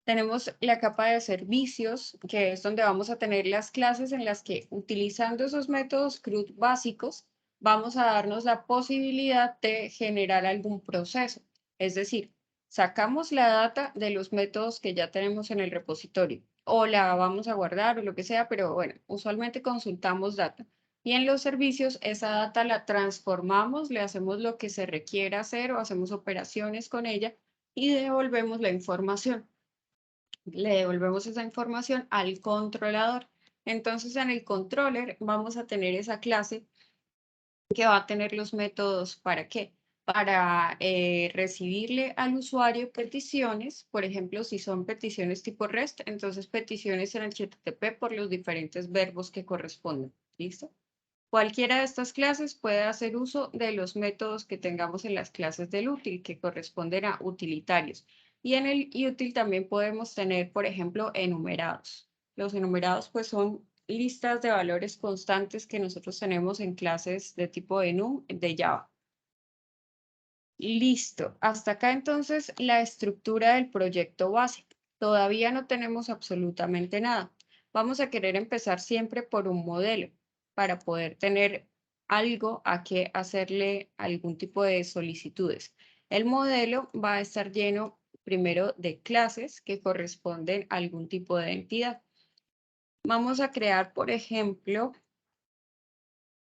Tenemos la capa de servicios, que es donde vamos a tener las clases en las que, utilizando esos métodos CRUD básicos, vamos a darnos la posibilidad de generar algún proceso. Es decir, sacamos la data de los métodos que ya tenemos en el repositorio, o la vamos a guardar o lo que sea, pero bueno, usualmente consultamos data. Y en los servicios, esa data la transformamos, le hacemos lo que se requiera hacer o hacemos operaciones con ella y devolvemos la información. Le devolvemos esa información al controlador. Entonces, en el controller vamos a tener esa clase que va a tener los métodos ¿para qué? Para recibirle al usuario peticiones, por ejemplo, si son peticiones tipo REST, entonces peticiones en HTTP por los diferentes verbos que corresponden. ¿Listo? Cualquiera de estas clases puede hacer uso de los métodos que tengamos en las clases del útil, que corresponden a utilitarios. Y en el útil también podemos tener, por ejemplo, enumerados. Los enumerados pues son listas de valores constantes que nosotros tenemos en clases de tipo enum de Java. Listo. Hasta acá entonces la estructura del proyecto base. Todavía no tenemos absolutamente nada. Vamos a querer empezar siempre por un modelo para poder tener algo a que hacerle algún tipo de solicitudes. El modelo va a estar lleno primero de clases que corresponden a algún tipo de entidad. Vamos a crear, por ejemplo,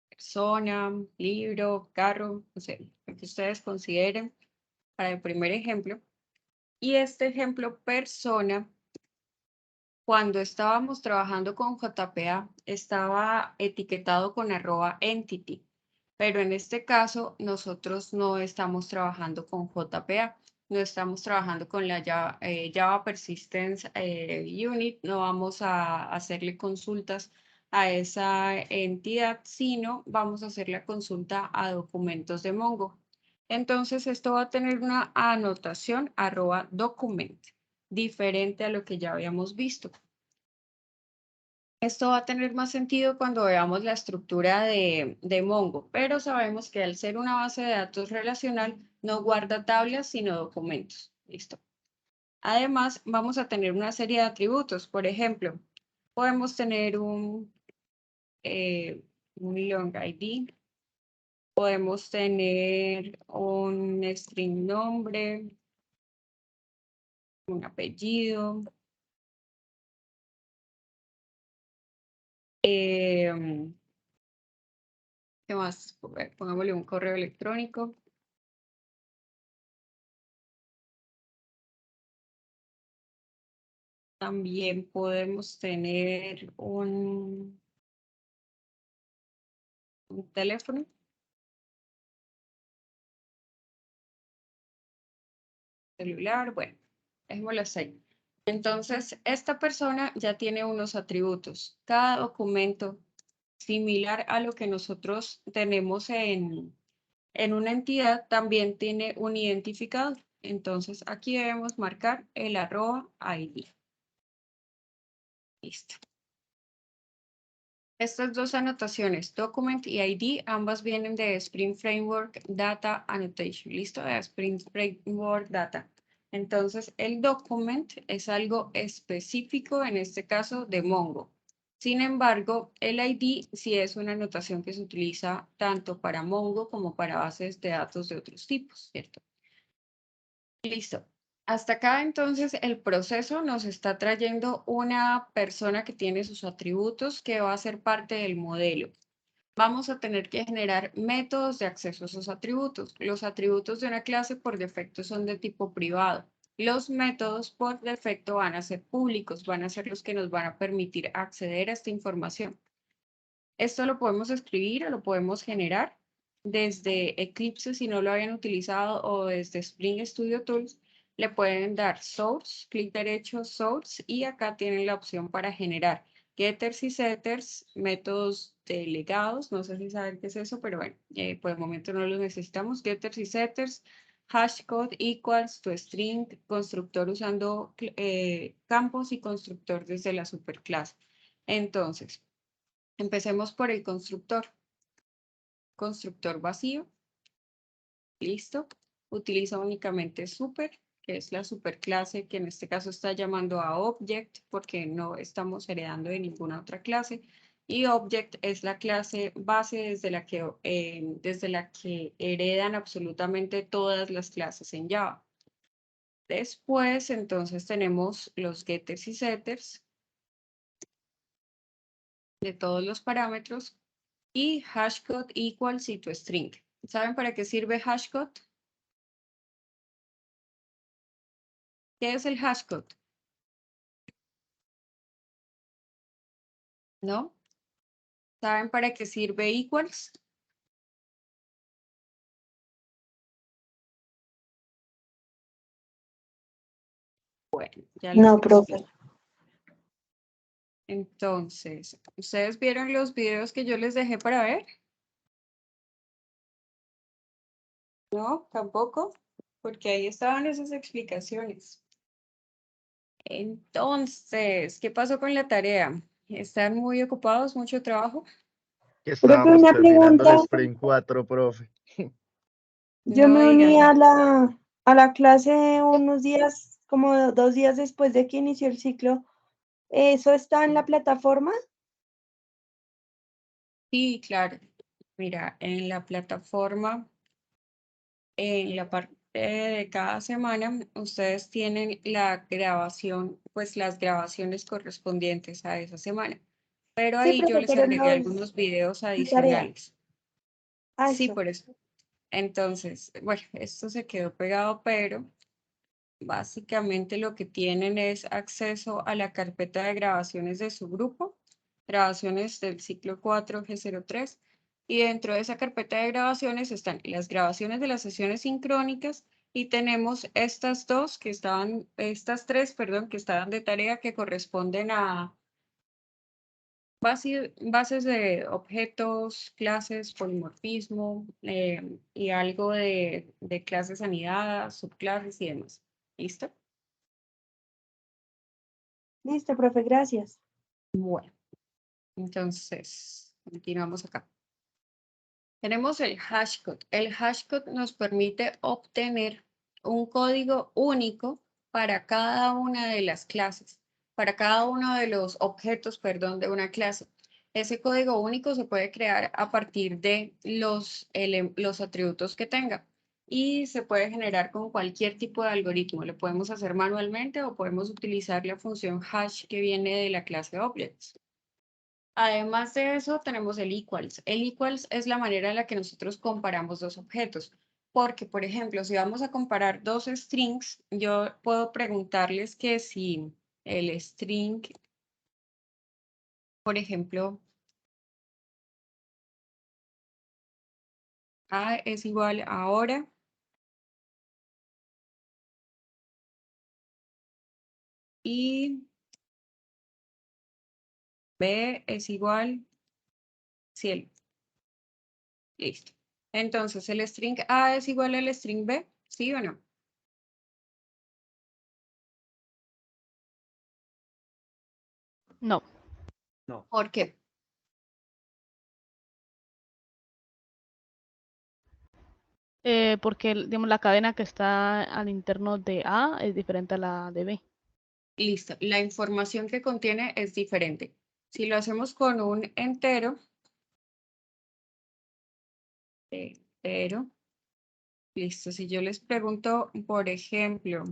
persona, libro, carro, no sé, lo que ustedes consideren para el primer ejemplo. Y este ejemplo persona, cuando estábamos trabajando con JPA, estaba etiquetado con @entity, pero en este caso nosotros no estamos trabajando con JPA, no estamos trabajando con la Java Persistence Unit, no vamos a hacerle consultas a esa entidad, sino vamos a hacer la consulta a documentos de Mongo. Entonces esto va a tener una anotación @document, diferente a lo que ya habíamos visto. Esto va a tener más sentido cuando veamos la estructura de Mongo, pero sabemos que al ser una base de datos relacional no guarda tablas sino documentos. Listo. Además, vamos a tener una serie de atributos. Por ejemplo, podemos tener un long ID, podemos tener un string nombre, un apellido, ¿qué más? Pongámosle un correo electrónico. También podemos tener un teléfono. Celular, bueno, dejémoslo así. Entonces, esta persona ya tiene unos atributos. Cada documento similar a lo que nosotros tenemos en una entidad también tiene un identificador. Entonces, aquí debemos marcar el @ID. Listo. Estas dos anotaciones, document y ID, ambas vienen de Spring Framework Data Annotation. ¿Listo? De Spring Framework Data. Entonces, el document es algo específico, en este caso, de Mongo. Sin embargo, el ID sí es una anotación que se utiliza tanto para Mongo como para bases de datos de otros tipos, ¿cierto? Listo. Hasta acá entonces el proceso nos está trayendo una persona que tiene sus atributos que va a ser parte del modelo. Vamos a tener que generar métodos de acceso a esos atributos. Los atributos de una clase por defecto son de tipo privado. Los métodos por defecto van a ser públicos, van a ser los que nos van a permitir acceder a esta información. Esto lo podemos escribir o lo podemos generar desde Eclipse si no lo habían utilizado o desde Spring Studio Tools. Le pueden dar Source, clic derecho, Source y acá tienen la opción para generar getters y setters, métodos delegados. No sé si saben qué es eso, pero bueno, por el momento no los necesitamos. Getters y setters, hashcode equals to string, constructor usando campos y constructor desde la superclase. Entonces, empecemos por el constructor. Constructor vacío. Listo. Utiliza únicamente super, que es la superclase que en este caso está llamando a object porque no estamos heredando de ninguna otra clase. Y object es la clase base desde la que heredan absolutamente todas las clases en Java. Después, entonces, tenemos los getters y setters de todos los parámetros y hashcode equals y to string. ¿Saben para qué sirve hashcode? ¿Qué es el hashcode? ¿No? ¿Saben para qué sirve equals? Bueno, ya les No, profe. explico. Entonces, ¿ustedes vieron los videos que yo les dejé para ver? No, tampoco, porque ahí estaban esas explicaciones. Entonces, ¿qué pasó con la tarea? ¿Están muy ocupados, mucho trabajo? Que Profe, estábamos una terminando el pregunta. Sprint 4, profe. Yo No me uní digan. a la clase unos días, como 2 días después de que inició el ciclo. ¿Eso está en la plataforma? Sí, claro. Mira, en la plataforma, en la parte de cada semana, ustedes tienen la grabación, pues las grabaciones correspondientes a esa semana. Pero Sí, ahí yo profe, les pero agregué algunos los videos de tarea. adicionales. Ah, Sí, eso. por eso. Entonces, bueno, esto se quedó pegado, pero básicamente lo que tienen es acceso a la carpeta de grabaciones de su grupo, grabaciones del ciclo 4 G03, y dentro de esa carpeta de grabaciones están las grabaciones de las sesiones sincrónicas y tenemos estas tres, perdón, que estaban de tarea que corresponden a bases de objetos, clases, polimorfismo y algo de clases anidadas, subclases y demás. ¿Listo? Listo, profe, gracias. Bueno, entonces, continuamos acá. Tenemos el hashcode. El hashcode nos permite obtener un código único para cada una de las clases, para cada uno de los objetos, perdón, de una clase. Ese código único se puede crear a partir de los atributos que tenga y se puede generar con cualquier tipo de algoritmo. Lo podemos hacer manualmente o podemos utilizar la función hash que viene de la clase objects. Además de eso, tenemos el equals. El equals es la manera en la que nosotros comparamos dos objetos. Porque, por ejemplo, si vamos a comparar dos strings, yo puedo preguntarles que si el string, por ejemplo, A es igual a ahora y B es igual cielo. Listo. Entonces, ¿el string A es igual al string B? ¿Sí o no? No. ¿Por qué? Porque digamos, la cadena que está al interno de A es diferente a la de B. Listo. La información que contiene es diferente. Si lo hacemos con un entero, listo. Si yo les pregunto, por ejemplo,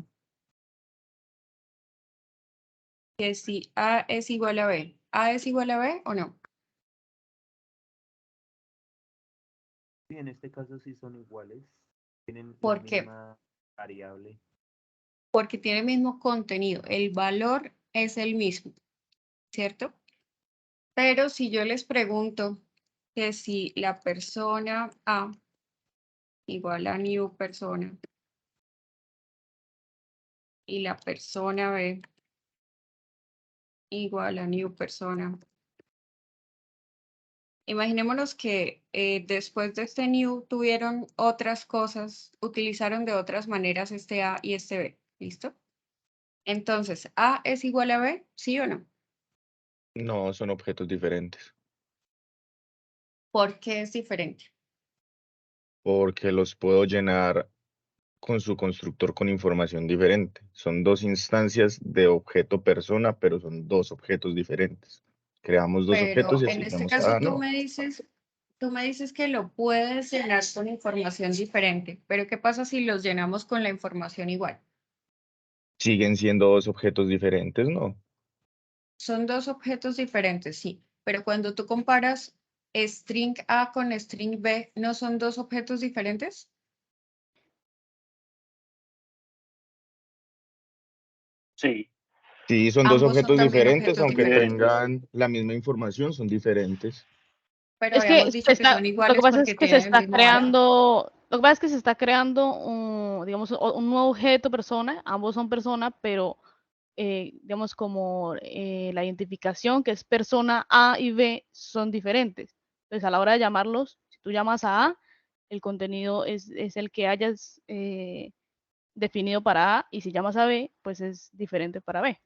que si A es igual a B, ¿A es igual a B o no? Sí, en este caso sí son iguales. Tienen la ¿Por qué? misma variable. Porque tiene el mismo contenido. El valor es el mismo, ¿cierto? Pero si yo les pregunto que si la persona A igual a new persona y la persona B igual a new persona. Imaginémonos que después de este new tuvieron otras cosas, utilizaron de otras maneras este A y este B. ¿Listo? Entonces, A es igual a B, ¿sí o no? No, son objetos diferentes, ¿Por qué es diferente? porque los puedo llenar con su constructor con información diferente. Son dos instancias de objeto persona, pero son dos objetos diferentes. Creamos dos objetos Pero y en este asignamos caso a no. tú me dices que lo puedes llenar con información diferente, pero ¿qué pasa si los llenamos con la información igual? Siguen siendo dos objetos diferentes, ¿no? Son dos objetos diferentes, sí, pero cuando tú comparas string A con string B, ¿no son dos objetos diferentes? Sí, Sí, son dos Ambos son objetos también diferentes, objetos aunque diferentes, tengan la misma información, son diferentes. pero Es que habíamos dicho que son lo que iguales pasa es porque que se tienen el está mismo valor. creando, lo que pasa es que se está creando un, digamos, un nuevo objeto persona, ambos son persona, pero digamos como la identificación que es persona A y B son diferentes. Entonces a la hora de llamarlos, si tú llamas a A, el contenido es el que hayas definido para A, y si llamas a B, pues es diferente para B.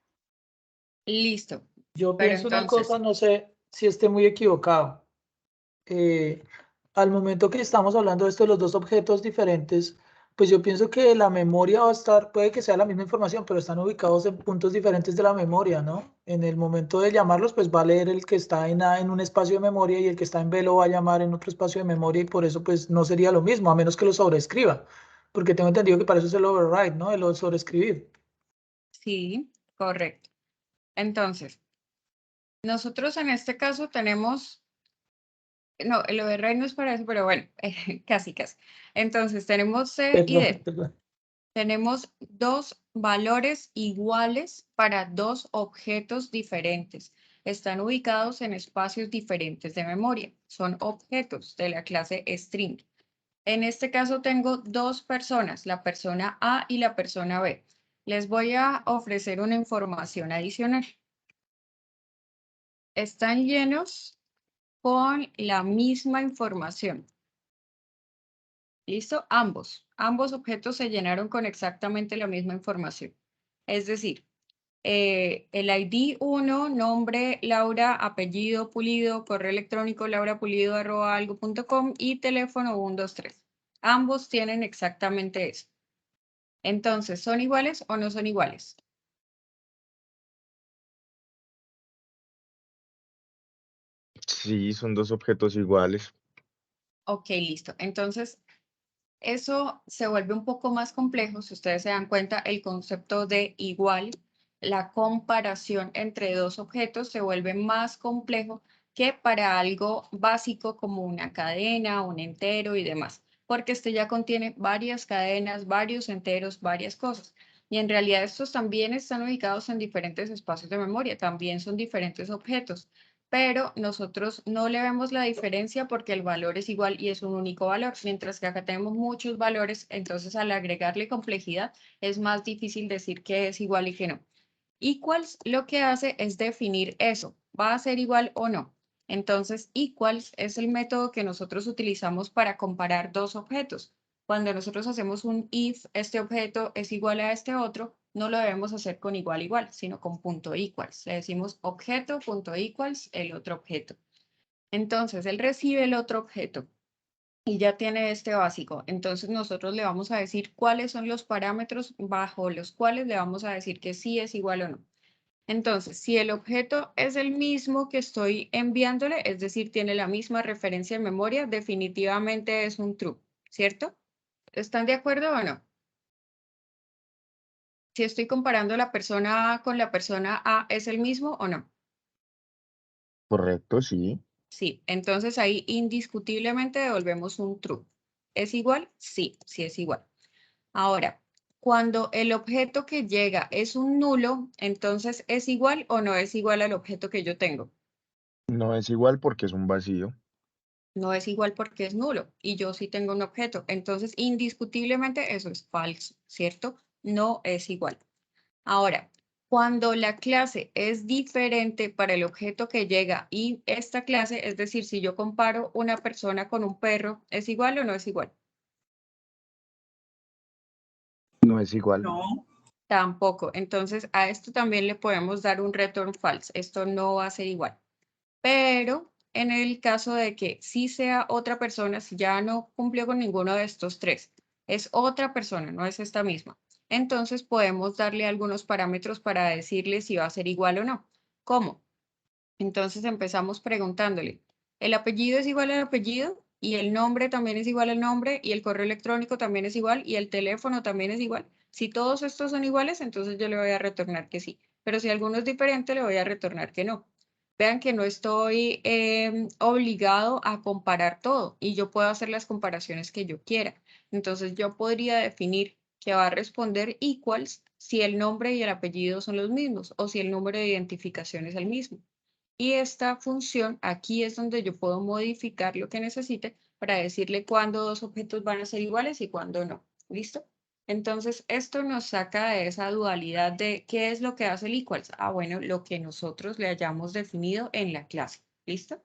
Listo, Yo pero pienso una cosa, entonces, no sé si esté muy equivocado. Al momento que estamos hablando de esto de los dos objetos diferentes, pues yo pienso que la memoria va a estar, puede que sea la misma información, pero están ubicados en puntos diferentes de la memoria, ¿no? En el momento de llamarlos, pues va a leer el que está en A en un espacio de memoria y el que está en B lo va a llamar en otro espacio de memoria y por eso pues no sería lo mismo, a menos que lo sobreescriba, porque tengo entendido que para eso es el override, ¿no? El sobreescribir. sí, correcto. Entonces, nosotros en este caso tenemos, no, el override no es para eso, pero bueno, casi, casi. Entonces, tenemos C y Perdón, D. perdón. Tenemos dos valores iguales para dos objetos diferentes. Están ubicados en espacios diferentes de memoria. Son objetos de la clase string. En este caso tengo dos personas, la persona A y la persona B. Les voy a ofrecer una información adicional. Están llenos con la misma información. ¿Listo? Ambos objetos se llenaron con exactamente la misma información. Es decir, el ID 1, nombre, Laura, apellido, Pulido, correo electrónico, laurapulido@algo.com y teléfono 123. Ambos tienen exactamente eso. Entonces, ¿son iguales o no son iguales? Sí, son dos objetos iguales. Ok, listo. Entonces, eso se vuelve un poco más complejo. Si ustedes se dan cuenta, el concepto de igual, la comparación entre dos objetos se vuelve más complejo que para algo básico como una cadena, un entero y demás, porque este ya contiene varias cadenas, varios enteros, varias cosas. Y en realidad estos también están ubicados en diferentes espacios de memoria, también son diferentes objetos, pero nosotros no le vemos la diferencia porque el valor es igual y es un único valor, mientras que acá tenemos muchos valores, entonces al agregarle complejidad es más difícil decir que es igual y que no. Equals lo que hace es definir eso, ¿va a ser igual o no? Entonces, equals es el método que nosotros utilizamos para comparar dos objetos. Cuando nosotros hacemos un if este objeto es igual a este otro, no lo debemos hacer con igual igual, sino con punto equals. Le decimos objeto punto equals el otro objeto. Entonces, él recibe el otro objeto y ya tiene este básico. Entonces, nosotros le vamos a decir cuáles son los parámetros bajo los cuales le vamos a decir que sí es igual o no. Entonces, si el objeto es el mismo que estoy enviándole, es decir, tiene la misma referencia en memoria, definitivamente es un true, ¿cierto? ¿Están de acuerdo o no? Si estoy comparando la persona A con la persona A, ¿es el mismo o no? Correcto, sí. Sí, entonces ahí indiscutiblemente devolvemos un true. ¿Es igual? Sí, sí es igual. Ahora, cuando el objeto que llega es un nulo, entonces ¿es igual o no es igual al objeto que yo tengo? No es igual porque es un vacío. No es igual porque es nulo y yo sí tengo un objeto. Entonces, indiscutiblemente eso es falso, ¿cierto? No es igual. Ahora, cuando la clase es diferente para el objeto que llega y esta clase, es decir, si yo comparo una persona con un perro, ¿es igual o no es igual? No es igual. No. Tampoco. Entonces, a esto también le podemos dar un return false. Esto no va a ser igual. Pero en el caso de que sí sea otra persona, si ya no cumplió con ninguno de estos tres, es otra persona, no es esta misma. Entonces podemos darle algunos parámetros para decirle si va a ser igual o no. ¿Cómo? Entonces empezamos preguntándole, ¿el apellido es igual al apellido? Y el nombre también es igual al nombre, y el correo electrónico también es igual, y el teléfono también es igual. Si todos estos son iguales, entonces yo le voy a retornar que sí. Pero si alguno es diferente, le voy a retornar que no. Vean que no estoy obligado a comparar todo y yo puedo hacer las comparaciones que yo quiera. Entonces yo podría definir que va a responder equals si el nombre y el apellido son los mismos o si el número de identificación es el mismo. Y esta función aquí es donde yo puedo modificar lo que necesite para decirle cuándo dos objetos van a ser iguales y cuándo no. ¿Listo? Entonces, esto nos saca de esa dualidad de qué es lo que hace el equals. Ah, bueno, lo que nosotros le hayamos definido en la clase. ¿Listo?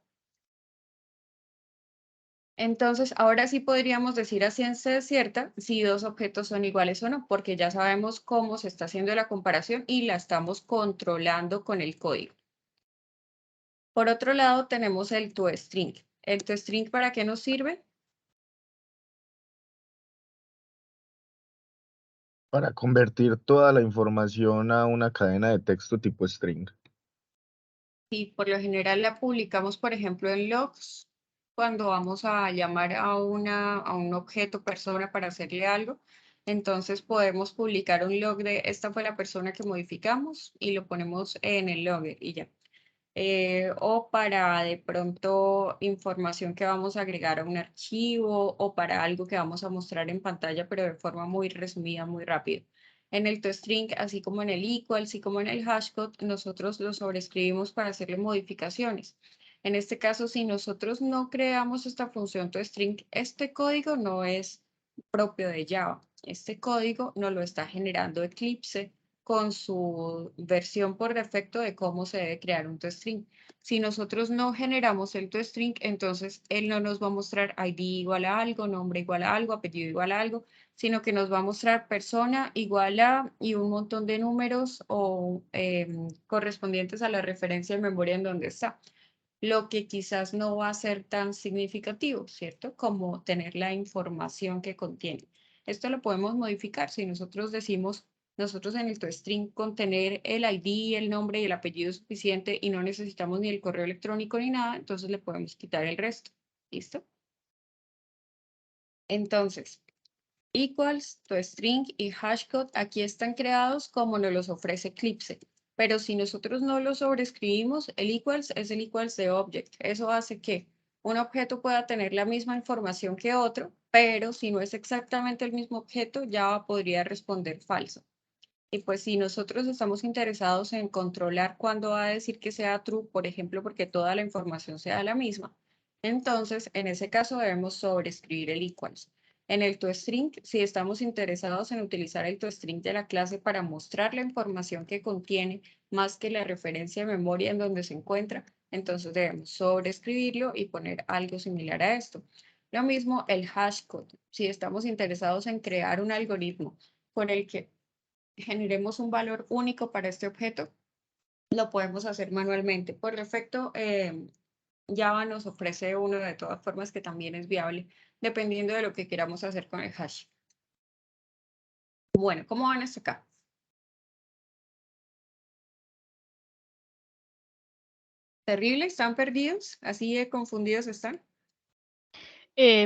Entonces, ahora sí podríamos decir a ciencia cierta si dos objetos son iguales o no, porque ya sabemos cómo se está haciendo la comparación y la estamos controlando con el código. Por otro lado, tenemos el toString. ¿El toString para qué nos sirve? Para convertir toda la información a una cadena de texto tipo string. Sí, por lo general la publicamos, por ejemplo, en logs, cuando vamos a llamar a un objeto persona para hacerle algo. Entonces podemos publicar un log de esta fue la persona que modificamos y lo ponemos en el logger y ya. O para de pronto información que vamos a agregar a un archivo o para algo que vamos a mostrar en pantalla, pero de forma muy resumida, muy rápido. En el toString, así como en el equal, así como en el hashcode, nosotros lo sobreescribimos para hacerle modificaciones. En este caso, si nosotros no creamos esta función toString, este código no es propio de Java. Este código nos lo está generando Eclipse con su versión por defecto de cómo se debe crear un toString. Si nosotros no generamos el toString, entonces él no nos va a mostrar ID igual a algo, nombre igual a algo, apellido igual a algo, sino que nos va a mostrar persona igual a y un montón de números o correspondientes a la referencia en memoria en donde está. Lo que quizás no va a ser tan significativo, ¿cierto? Como tener la información que contiene. Esto lo podemos modificar si nosotros decimos nosotros en el toString con tener el ID, el nombre y el apellido suficiente y no necesitamos ni el correo electrónico ni nada, entonces le podemos quitar el resto. ¿Listo? Entonces, equals, toString y hashcode aquí están creados como nos los ofrece Eclipse. Pero si nosotros no lo sobreescribimos, el equals es el equals de object. Eso hace que un objeto pueda tener la misma información que otro, pero si no es exactamente el mismo objeto, Java podría responder falso. Y pues si nosotros estamos interesados en controlar cuándo va a decir que sea true, por ejemplo, porque toda la información sea la misma, entonces en ese caso debemos sobreescribir el equals. En el toString, si estamos interesados en utilizar el toString de la clase para mostrar la información que contiene más que la referencia de memoria en donde se encuentra, entonces debemos sobreescribirlo y poner algo similar a esto. Lo mismo el hashcode. Si estamos interesados en crear un algoritmo con el que generemos un valor único para este objeto, lo podemos hacer manualmente. Por defecto, Java nos ofrece uno de todas formas que también es viable, dependiendo de lo que queramos hacer con el hash. Bueno, ¿cómo van hasta acá? ¿Terrible? ¿Están perdidos? ¿Así de confundidos están?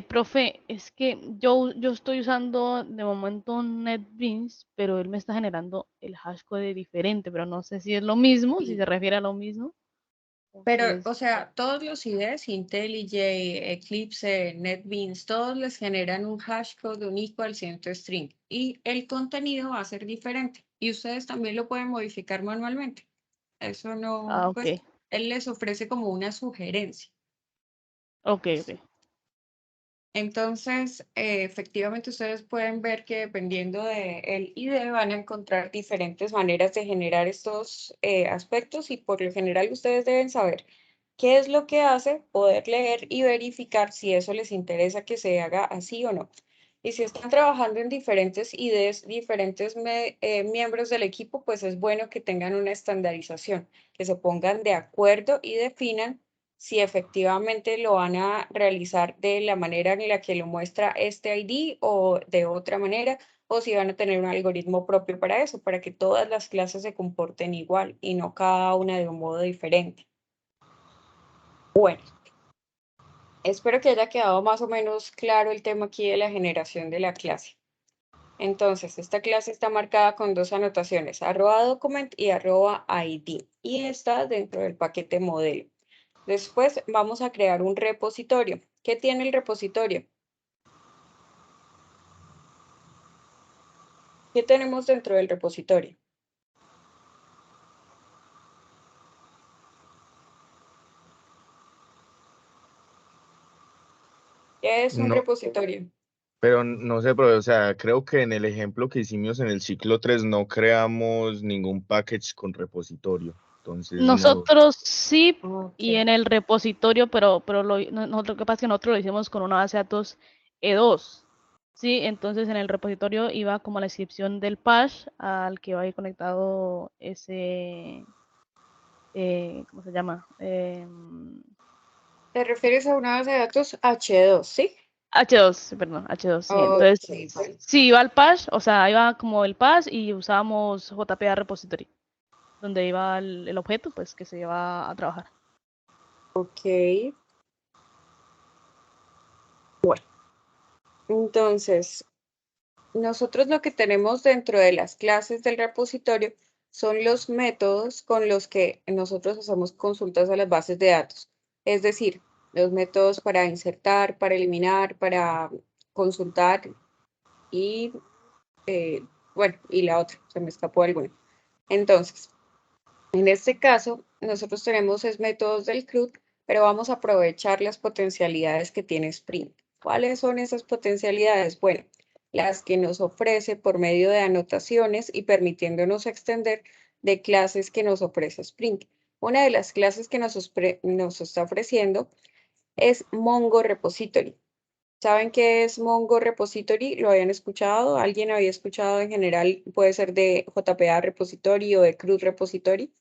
Profe, es que yo estoy usando de momento NetBeans, pero él me está generando el hashcode diferente, pero no sé si es lo mismo, si Sí. se refiere a lo mismo. o si Pero, es- o sea, todos los IDEs, IntelliJ, Eclipse, NetBeans, todos les generan un hashcode, un equal, string. Y el contenido va a ser diferente. Y ustedes también lo pueden modificar manualmente. Eso no, Ah, ok. pues, él les ofrece como una sugerencia. Ok, ok. Entonces, efectivamente ustedes pueden ver que dependiendo del ID van a encontrar diferentes maneras de generar estos aspectos y por lo general ustedes deben saber qué es lo que hace, poder leer y verificar si eso les interesa que se haga así o no. Y si están trabajando en diferentes IDs, diferentes miembros del equipo, pues es bueno que tengan una estandarización, que se pongan de acuerdo y definan si efectivamente lo van a realizar de la manera en la que lo muestra este ID o de otra manera, o si van a tener un algoritmo propio para eso, para que todas las clases se comporten igual y no cada una de un modo diferente. Bueno, espero que haya quedado más o menos claro el tema aquí de la generación de la clase. Entonces, esta clase está marcada con dos anotaciones, @document y @id, y está dentro del paquete modelo. Después vamos a crear un repositorio. ¿Qué tiene el repositorio? ¿Qué tenemos dentro del repositorio? ¿Qué es un No, repositorio? pero no sé, pero, o sea, creo que en el ejemplo que hicimos en el ciclo 3 no creamos ningún package con repositorio. Entonces, no. Nosotros sí, Ok. y en el repositorio, pero nosotros, lo que pasa es que nosotros lo hicimos con una base de datos E2. Sí, entonces en el repositorio iba como la descripción del patch al que va a ir conectado ese, ¿cómo se llama? ¿Te refieres a una base de datos H2, sí? H2, perdón, H2, sí. Ok, Entonces, bueno. sí, iba al patch, o sea, iba como el patch y usábamos JPA repository, donde iba el objeto, pues, que se iba a trabajar. Ok. Bueno, entonces, nosotros lo que tenemos dentro de las clases del repositorio son los métodos con los que nosotros hacemos consultas a las bases de datos. Es decir, los métodos para insertar, para eliminar, para consultar y, bueno, y la otra, se me escapó alguna. Entonces, en este caso, nosotros tenemos métodos del CRUD, pero vamos a aprovechar las potencialidades que tiene Spring. ¿Cuáles son esas potencialidades? Bueno, las que nos ofrece por medio de anotaciones y permitiéndonos extender de clases que nos ofrece Spring. Una de las clases que nos está ofreciendo es Mongo Repository. ¿Saben qué es Mongo Repository? ¿Lo habían escuchado? ¿Alguien había escuchado en general? Puede ser de JPA Repository o de CRUD Repository.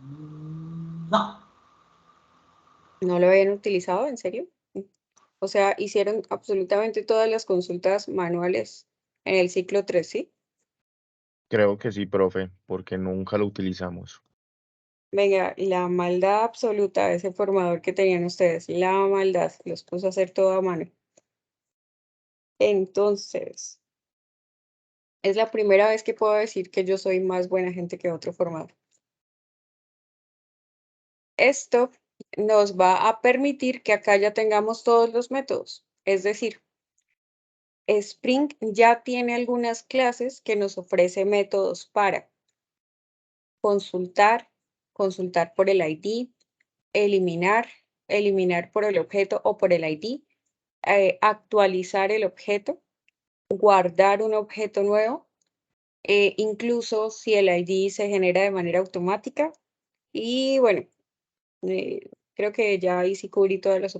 No. ¿No lo habían utilizado? ¿En serio? O sea, hicieron absolutamente todas las consultas manuales en el ciclo 3, ¿sí? Creo que sí, profe, porque nunca lo utilizamos. Venga, la maldad absoluta de ese formador que tenían ustedes, la maldad, los puso a hacer todo a mano. Entonces, es la primera vez que puedo decir que yo soy más buena gente que otro formador. Esto nos va a permitir que acá ya tengamos todos los métodos. Es decir, Spring ya tiene algunas clases que nos ofrece métodos para consultar, consultar por el ID, eliminar, eliminar por el objeto o por el ID, actualizar el objeto, guardar un objeto nuevo, incluso si el ID se genera de manera automática. Y bueno, creo que ya ahí sí cubrí todas las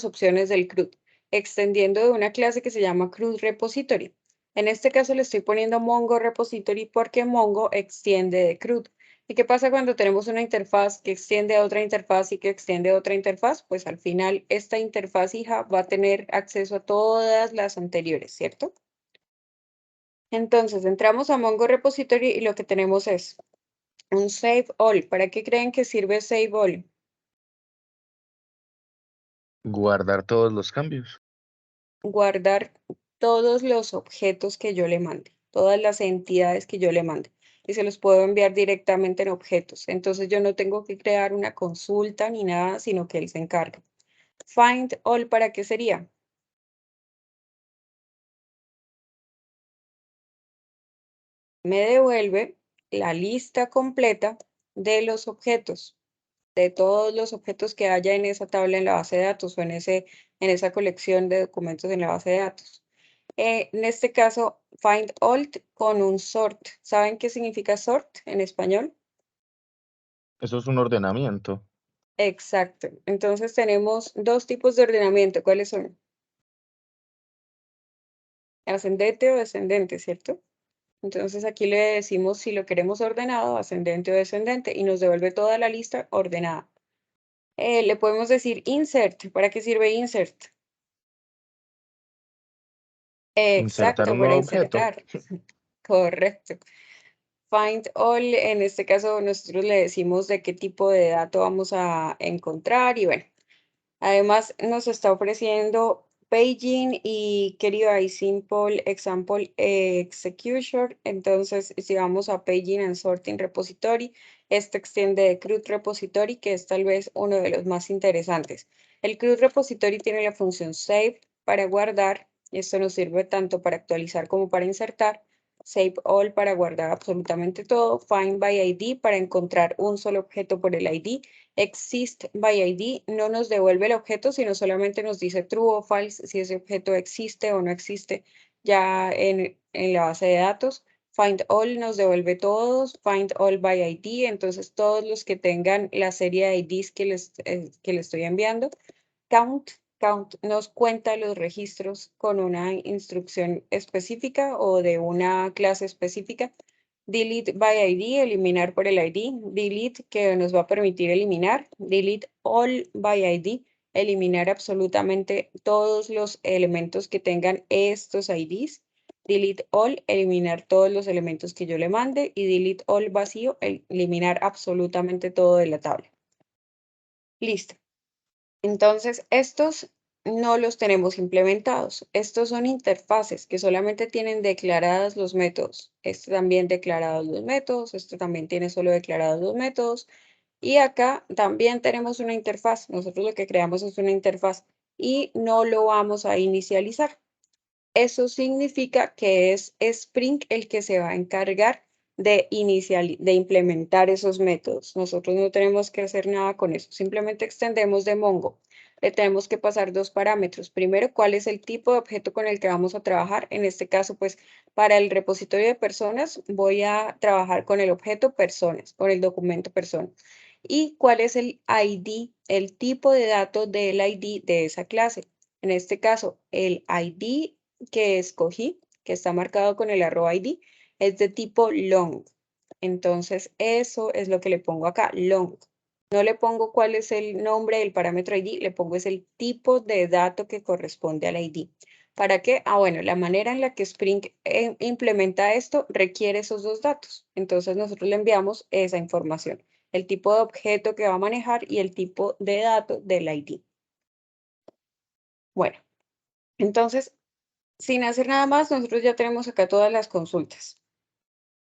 opciones del CRUD, extendiendo de una clase que se llama CRUD Repository. En este caso le estoy poniendo Mongo Repository porque Mongo extiende de CRUD. ¿Y qué pasa cuando tenemos una interfaz que extiende a otra interfaz y que extiende a otra interfaz? Pues al final esta interfaz hija va a tener acceso a todas las anteriores, ¿cierto? Entonces entramos a Mongo Repository y lo que tenemos es un Save All. ¿Para qué creen que sirve Save All? Guardar todos los cambios. Guardar todos los objetos que yo le mande, todas las entidades que yo le mande, y se los puedo enviar directamente en objetos. Entonces yo no tengo que crear una consulta ni nada, sino que él se encarga. Find all, ¿para qué sería? Me devuelve la lista completa de los objetos, de todos los objetos que haya en esa tabla en la base de datos o en esa colección de documentos en la base de datos. En este caso, find all con un sort. ¿Saben qué significa sort en español? Eso es un ordenamiento. Exacto. Entonces tenemos dos tipos de ordenamiento. ¿Cuáles son? Ascendente o descendente, ¿cierto? Entonces aquí le decimos si lo queremos ordenado, ascendente o descendente, y nos devuelve toda la lista ordenada. Le podemos decir insert. ¿Para qué sirve insert? Insertar Exacto, un para nuevo objeto. insertar. Correcto. Find all, en este caso nosotros le decimos de qué tipo de dato vamos a encontrar y bueno, además nos está ofreciendo paging y KDI Simple Example Execution. Entonces, si vamos a Paging and Sorting Repository, este extiende de CRUD Repository, que es tal vez uno de los más interesantes. El CRUD Repository tiene la función Save para guardar, y esto nos sirve tanto para actualizar como para insertar. Save All para guardar absolutamente todo. Find by ID para encontrar un solo objeto por el ID. Exist by ID no nos devuelve el objeto, sino solamente nos dice true o false si ese objeto existe o no existe ya en la base de datos. Find all nos devuelve todos. Find all by ID, entonces todos los que tengan la serie de IDs que le estoy enviando. Count nos cuenta los registros con una instrucción específica o de una clase específica. Delete by ID, eliminar por el ID. Delete, que nos va a permitir eliminar. Delete all by ID, eliminar absolutamente todos los elementos que tengan estos IDs. Delete all, eliminar todos los elementos que yo le mande. Y delete all vacío, eliminar absolutamente todo de la tabla. Listo. Entonces, estos no los tenemos implementados. Estos son interfaces que solamente tienen declarados los métodos. Este también declarados los métodos, este también tiene solo declarados los métodos. Y acá también tenemos una interfaz. Nosotros lo que creamos es una interfaz y no lo vamos a inicializar. Eso significa que es Spring el que se va a encargar de implementar esos métodos. Nosotros no tenemos que hacer nada con eso. Simplemente extendemos de Mongo. Le tenemos que pasar dos parámetros. Primero, cuál es el tipo de objeto con el que vamos a trabajar. En este caso, pues, para el repositorio de personas, voy a trabajar con el objeto personas, con el documento personas. Y cuál es el ID, el tipo de datos del ID de esa clase. En este caso, el ID que escogí, que está marcado con el @ID, es de tipo long. Entonces, eso es lo que le pongo acá, long. No le pongo cuál es el nombre del parámetro ID, le pongo es el tipo de dato que corresponde al ID. ¿Para qué? Bueno, la manera en la que Spring implementa esto requiere esos dos datos. Entonces, nosotros le enviamos esa información, el tipo de objeto que va a manejar y el tipo de dato del ID. Bueno, entonces, sin hacer nada más, nosotros ya tenemos acá todas las consultas.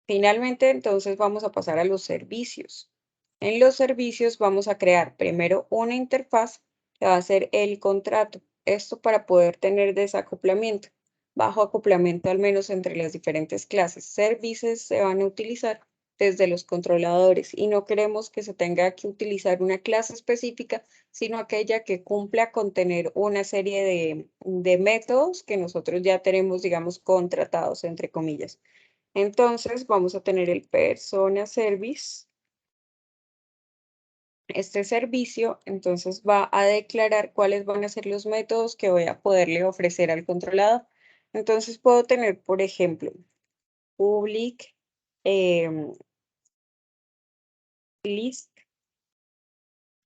Finalmente, entonces vamos a pasar a los servicios. En los servicios vamos a crear primero una interfaz que va a ser el contrato. Esto para poder tener desacoplamiento, bajo acoplamiento al menos entre las diferentes clases. Servicios se van a utilizar desde los controladores y no queremos que se tenga que utilizar una clase específica, sino aquella que cumpla con tener una serie de métodos que nosotros ya tenemos, digamos, contratados, entre comillas. Entonces, vamos a tener el persona service. Este servicio, entonces, va a declarar cuáles van a ser los métodos que voy a poderle ofrecer al controlador. Entonces, puedo tener, por ejemplo, public list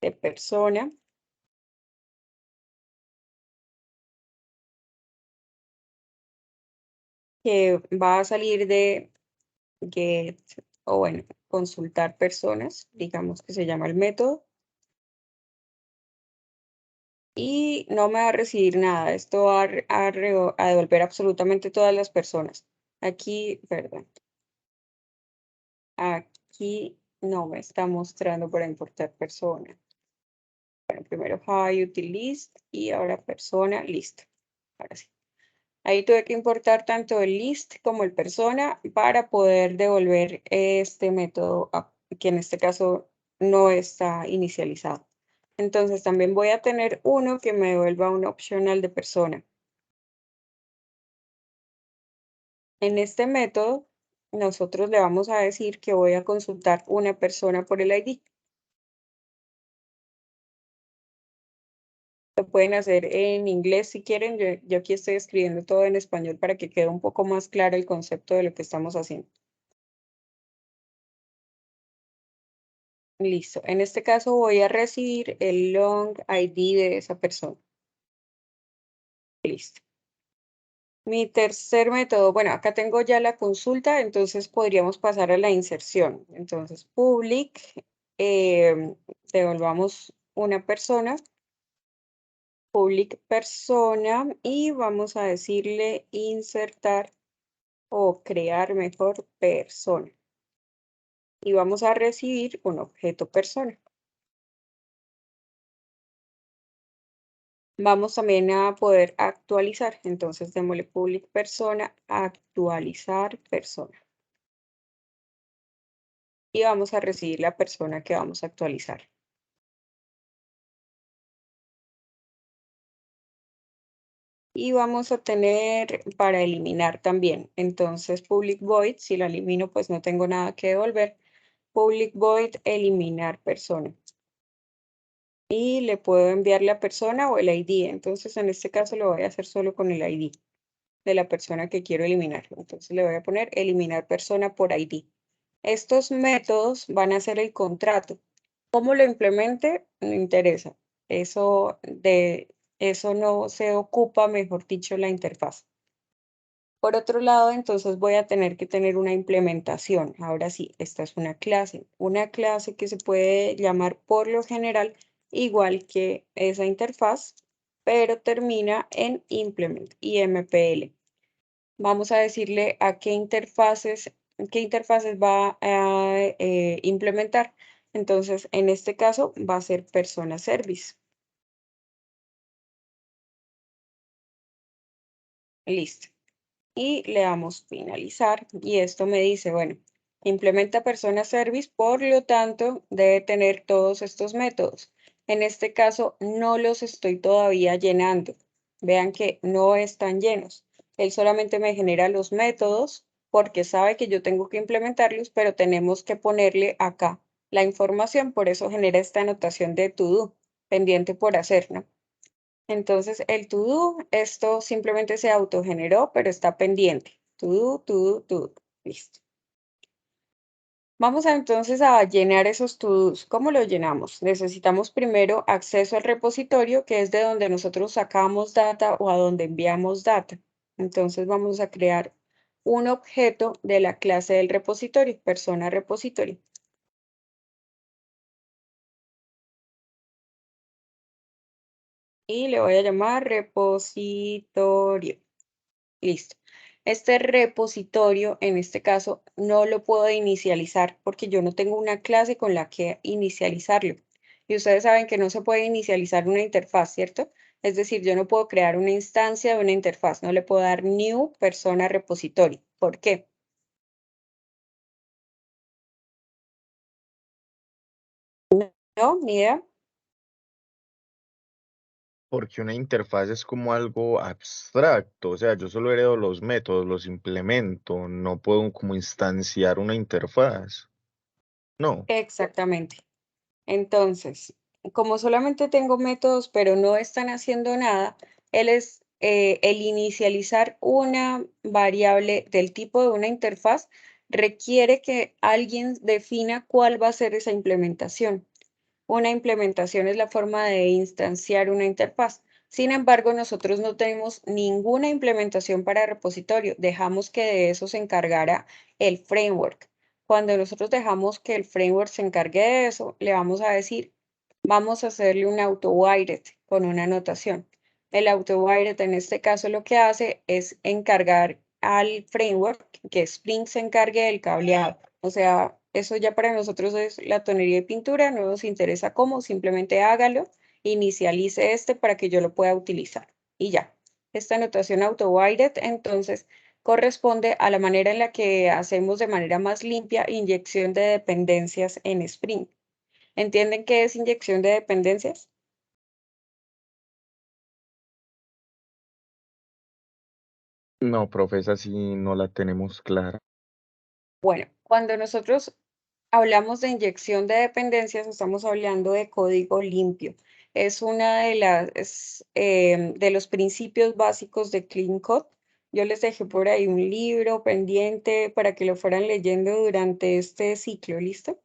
de persona. Que va a salir de get, o bueno, consultar personas, digamos que se llama el método. Y no me va a recibir nada. Esto va a devolver absolutamente todas las personas. Aquí, perdón. Aquí no me está mostrando para importar persona. Bueno, primero hi utilist y ahora persona, listo. Ahora sí. Ahí tuve que importar tanto el list como el persona para poder devolver este método que en este caso no está inicializado. Entonces también voy a tener uno que me devuelva un optional de persona. En este método, nosotros le vamos a decir que voy a consultar una persona por el ID. Lo pueden hacer en inglés si quieren. Yo aquí estoy escribiendo todo en español para que quede un poco más claro el concepto de lo que estamos haciendo. Listo. En este caso voy a recibir el long ID de esa persona. Listo. Mi tercer método, bueno, acá tengo ya la consulta, entonces podríamos pasar a la inserción. Entonces, public, devolvamos una persona, public persona, y vamos a decirle insertar o crear mejor persona. Y vamos a recibir un objeto persona. Vamos también a poder actualizar, entonces démosle public persona, actualizar persona. Y vamos a recibir la persona que vamos a actualizar. Y vamos a tener para eliminar también. Entonces, public void, si la elimino, pues no tengo nada que devolver. Public void, eliminar persona. Y le puedo enviar la persona o el ID. Entonces, en este caso lo voy a hacer solo con el ID de la persona que quiero eliminar. Entonces, le voy a poner eliminar persona por ID. Estos métodos van a ser el contrato. ¿Cómo lo implemente? No interesa. Eso no se ocupa, mejor dicho, la interfaz. Por otro lado, entonces voy a tener que tener una implementación. Ahora sí, esta es una clase que se puede llamar por lo general igual que esa interfaz, pero termina en implement, IMPL. Vamos a decirle a qué interfaces va a implementar. Entonces, en este caso va a ser persona service. Listo. Y le damos finalizar. Y esto me dice, bueno, implementa persona service, por lo tanto, debe tener todos estos métodos. En este caso, no los estoy todavía llenando. Vean que no están llenos. Él solamente me genera los métodos porque sabe que yo tengo que implementarlos, pero tenemos que ponerle acá la información. Por eso genera esta anotación de to do, pendiente por hacer, ¿no? Entonces, el to do, esto simplemente se autogeneró, pero está pendiente. To do, to do, to do. Listo. Vamos entonces a llenar esos to-dos. ¿Cómo lo llenamos? Necesitamos primero acceso al repositorio, que es de donde nosotros sacamos data o a donde enviamos data. Entonces, vamos a crear un objeto de la clase del repositorio, persona repositorio. Y le voy a llamar repositorio. Listo. Este repositorio, en este caso, no lo puedo inicializar porque yo no tengo una clase con la que inicializarlo. Y ustedes saben que no se puede inicializar una interfaz, ¿cierto? Es decir, yo no puedo crear una instancia de una interfaz, no le puedo dar new persona repository. ¿Por qué? No, ni idea. Porque una interfaz es como algo abstracto, o sea, yo solo heredo los métodos, los implemento, no puedo como instanciar una interfaz. No, Exactamente. Entonces, como solamente tengo métodos, pero no están haciendo nada, el inicializar una variable del tipo de una interfaz requiere que alguien defina cuál va a ser esa implementación. Una implementación es la forma de instanciar una interfaz. Sin embargo, nosotros no tenemos ninguna implementación para repositorio. Dejamos que de eso se encargara el framework. Cuando nosotros dejamos que el framework se encargue de eso, le vamos a decir, vamos a hacerle un auto-wired con una anotación. El auto-wired en este caso lo que hace es encargar al framework que Spring se encargue del cableado. O sea, eso ya para nosotros es la tonería de pintura, no nos interesa cómo, simplemente hágalo, inicialice este para que yo lo pueda utilizar. Y ya, esta anotación auto-wired entonces corresponde a la manera en la que hacemos de manera más limpia inyección de dependencias en Spring. ¿Entienden qué es inyección de dependencias? No, profe, esa sí no la tenemos clara. Bueno, cuando nosotros hablamos de inyección de dependencias, estamos hablando de código limpio. Es una de de los principios básicos de Clean Code. Yo les dejé por ahí un libro pendiente para que lo fueran leyendo durante este ciclo, ¿listo?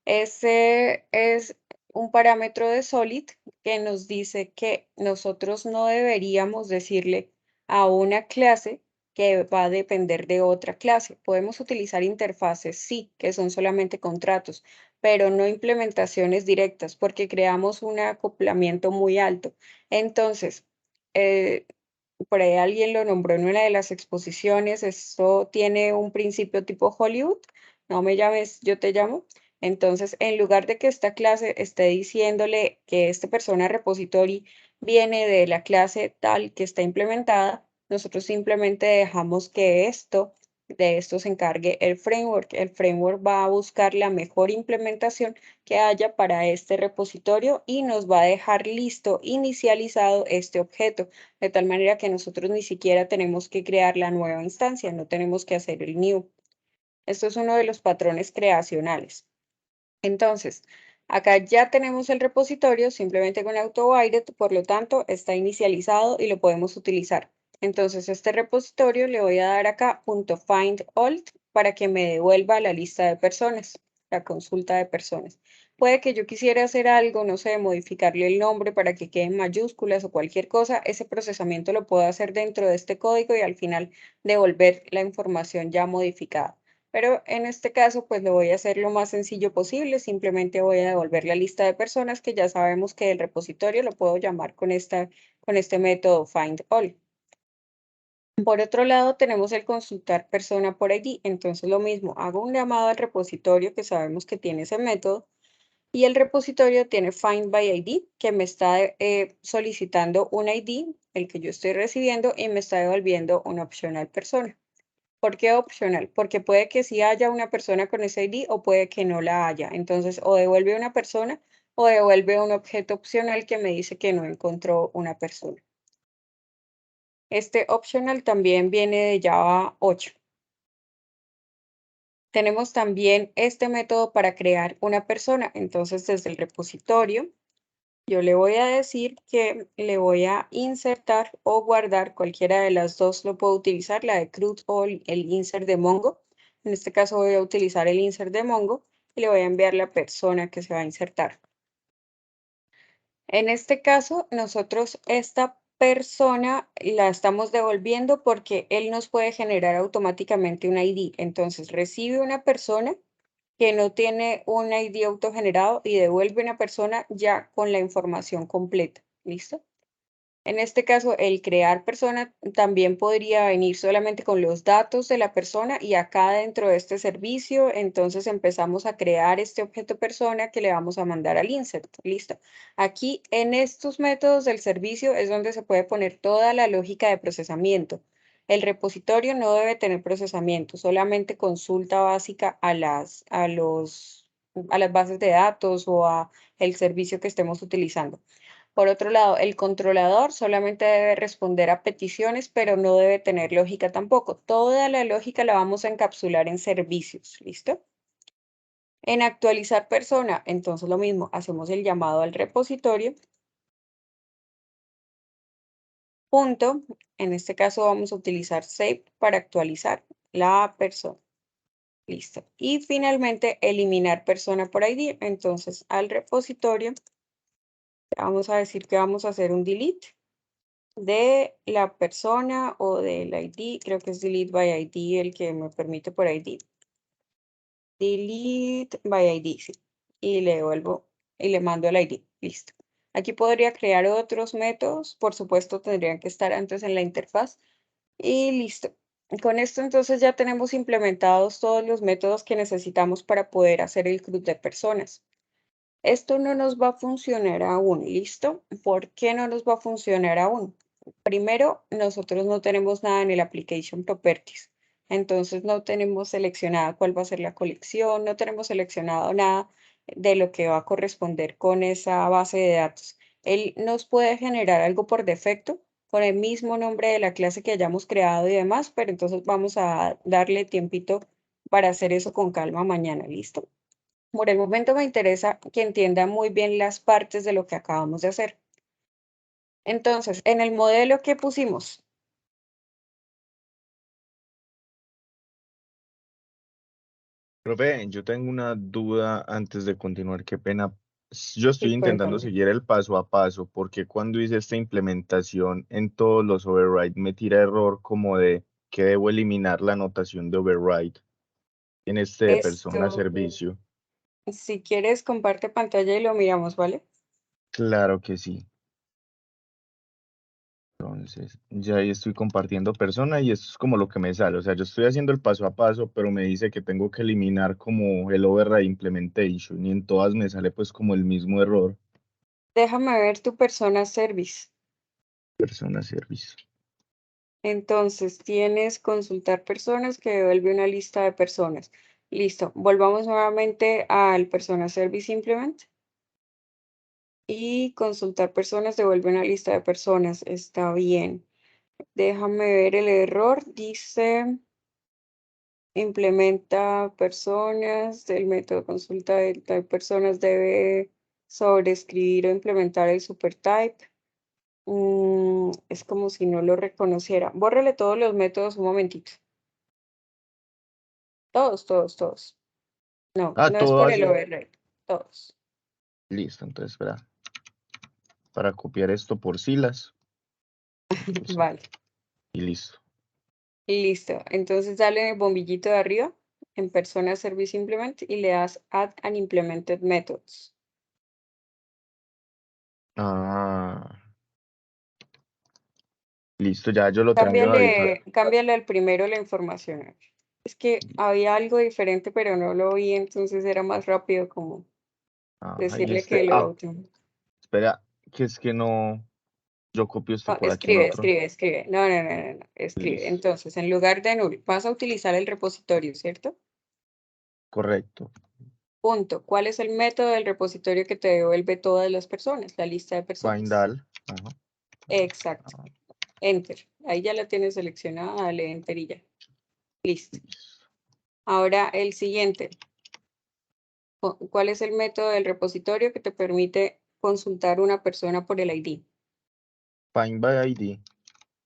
Ese es un parámetro de Solid que nos dice que nosotros no deberíamos decirle a una clase que va a depender de otra clase. Podemos utilizar interfaces, sí, que son solamente contratos, pero no implementaciones directas porque creamos un acoplamiento muy alto. Entonces, eh, por ahí alguien lo nombró en una de las exposiciones, esto tiene un principio tipo Hollywood, no me llames, yo te llamo. Entonces, en lugar de que esta clase esté diciéndole que esta persona repository viene de la clase tal que está implementada, nosotros simplemente dejamos que de esto se encargue el framework. El framework va a buscar la mejor implementación que haya para este repositorio y nos va a dejar listo, inicializado este objeto, de tal manera que nosotros ni siquiera tenemos que crear la nueva instancia, no tenemos que hacer el new. Esto es uno de los patrones creacionales. Entonces, acá ya tenemos el repositorio simplemente con AutoWired, por lo tanto, está inicializado y lo podemos utilizar. Entonces, este repositorio le voy a dar acá .findAll para que me devuelva la lista de personas, la consulta de personas. Puede que yo quisiera hacer algo, no sé, modificarle el nombre para que quede en mayúsculas o cualquier cosa. Ese procesamiento lo puedo hacer dentro de este código y al final devolver la información ya modificada. Pero en este caso, pues lo voy a hacer lo más sencillo posible. Simplemente voy a devolver la lista de personas que ya sabemos que el repositorio lo puedo llamar con este método findAll. Por otro lado, tenemos el consultar persona por ID. Entonces lo mismo, hago un llamado al repositorio que sabemos que tiene ese método y el repositorio tiene find by ID que me está solicitando un ID, el que yo estoy recibiendo, y me está devolviendo una opcional persona. ¿Por qué opcional? Porque puede que sí haya una persona con ese ID o puede que no la haya. Entonces, o devuelve una persona o devuelve un objeto opcional que me dice que no encontró una persona. Este optional también viene de Java 8. Tenemos también este método para crear una persona. Entonces, desde el repositorio, yo le voy a decir que le voy a insertar o guardar, cualquiera de las dos lo puedo utilizar, la de CRUD o el insert de Mongo. En este caso voy a utilizar el insert de Mongo y le voy a enviar la persona que se va a insertar. En este caso, nosotros esta persona la estamos devolviendo porque él nos puede generar automáticamente un ID. Entonces recibe una persona que no tiene un ID autogenerado y devuelve una persona ya con la información completa. ¿Listo? En este caso, el crear persona también podría venir solamente con los datos de la persona y acá dentro de este servicio, entonces empezamos a crear este objeto persona que le vamos a mandar al insert. ¿Listo? Aquí en estos métodos del servicio es donde se puede poner toda la lógica de procesamiento. El repositorio no debe tener procesamiento, solamente consulta básica a las bases de datos o a el servicio que estemos utilizando. Por otro lado, el controlador solamente debe responder a peticiones, pero no debe tener lógica tampoco. Toda la lógica la vamos a encapsular en servicios, ¿listo? En actualizar persona, entonces lo mismo, hacemos el llamado al repositorio. Punto, en este caso vamos a utilizar save para actualizar la persona. Listo. Y finalmente eliminar persona por ID. Entonces al repositorio vamos a decir que vamos a hacer un delete de la persona o del ID, creo que es delete by ID el que me permite por ID. Delete by ID, sí. Y le devuelvo y le mando el ID. Listo. Aquí podría crear otros métodos, por supuesto tendrían que estar antes en la interfaz. Y listo. Con esto entonces ya tenemos implementados todos los métodos que necesitamos para poder hacer el CRUD de personas. Esto no nos va a funcionar aún, ¿listo? ¿Por qué no nos va a funcionar aún? Primero, nosotros no tenemos nada en el Application Properties. Entonces no tenemos seleccionada cuál va a ser la colección, no tenemos seleccionado nada de lo que va a corresponder con esa base de datos. Él nos puede generar algo por defecto con el mismo nombre de la clase que hayamos creado y demás, pero entonces vamos a darle tiempito para hacer eso con calma mañana, ¿listo? Por el momento me interesa que entienda muy bien las partes de lo que acabamos de hacer. Entonces, en el modelo que pusimos, Profe, yo tengo una duda antes de continuar, qué pena. Yo estoy sí, intentando cuéntame. seguir el paso a paso, porque cuando hice esta implementación en todos los override me tira error como de que debo eliminar la anotación de override en este de persona Esto, servicio. si quieres, comparte pantalla y lo miramos, ¿vale? Claro que sí. Entonces, ya ahí estoy compartiendo persona y esto es como lo que me sale. O sea, yo estoy haciendo el paso a paso, pero me dice que tengo que eliminar como el override implementation y en todas me sale pues como el mismo error. Déjame ver tu persona service. Persona servicio. Entonces, tienes consultar personas que devuelve una lista de personas. Listo. Volvamos nuevamente al persona service implement. Y consultar personas devuelve una lista de personas. Está bien. Déjame ver el error. Dice, implementa personas. Del método consulta de type personas debe sobreescribir o implementar el supertype. Es como si no lo reconociera. Bórrale todos los métodos un momentito. Todos. No, Ah, no es todo por el así. override. Todos. Listo, entonces espera. Para copiar esto por Silas. Entonces, Vale. y listo. Listo. Entonces dale en el bombillito de arriba en Persona Service Implement y le das Add an Implemented Methods. Ah, listo, ya yo lo tengo ahí. Cámbiale al primero la información. Es que había algo diferente, pero no lo vi, entonces era más rápido como Y decirle que lo otro. espera, que es que no, yo copio esto No, por aquí en otro. escribe. No. Escribe. Listo, Entonces, en lugar de null, vas a utilizar el repositorio, ¿cierto? correcto. Punto. ¿Cuál es el método del repositorio que te devuelve todas las personas? La lista de personas. Find all. Ajá. Exacto. Enter. Ahí ya la tienes seleccionada, dale Enter y ya. Listo. Listo. Ahora el siguiente. ¿Cuál es el método del repositorio que te permite consultar una persona por el ID? Find by ID.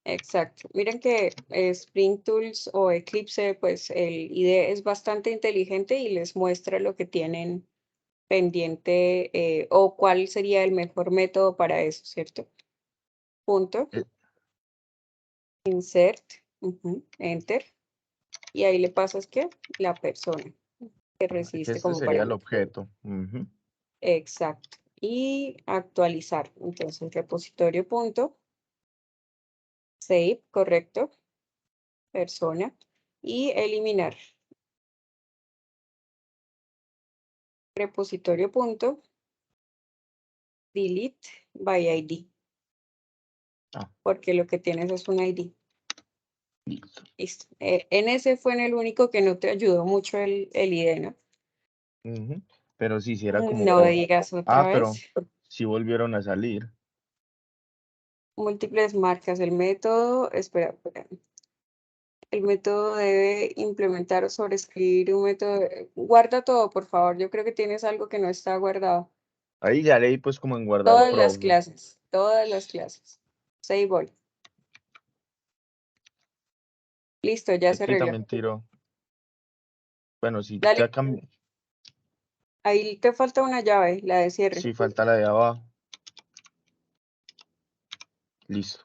Exacto. Miren que Spring Tools o Eclipse, pues el ID es bastante inteligente y les muestra lo que tienen pendiente o cuál sería el mejor método para eso, ¿cierto? Punto. Eh. Insert. Enter. Y ahí le pasas que la persona que Que recibiste este como sería el parámetro. objeto. Ujú. Exacto. Y actualizar. Entonces, repositorio punto. Save, correcto. Persona. Y eliminar. Repositorio punto. Delete by ID. Porque lo que tienes es un ID. Listo. Listo. En ese fue en el único que no te ayudó mucho el ID, ¿no? Ujú. Pero sí, era como No por... digas otra pero vez. sí volvieron a salir. Múltiples marcas. El método, espera. El método debe implementar o sobreescribir un método. Guarda todo, por favor. Yo creo que tienes algo que no está guardado. Ahí ya leí pues como en guardar Todas las progress. clases. Todas las clases. Save all. Listo, ya se Aquí arregló. también tiro. Bueno, sí, ya Dale. cambié. Ahí te falta una llave, la de cierre. Sí, falta la de abajo. Listo.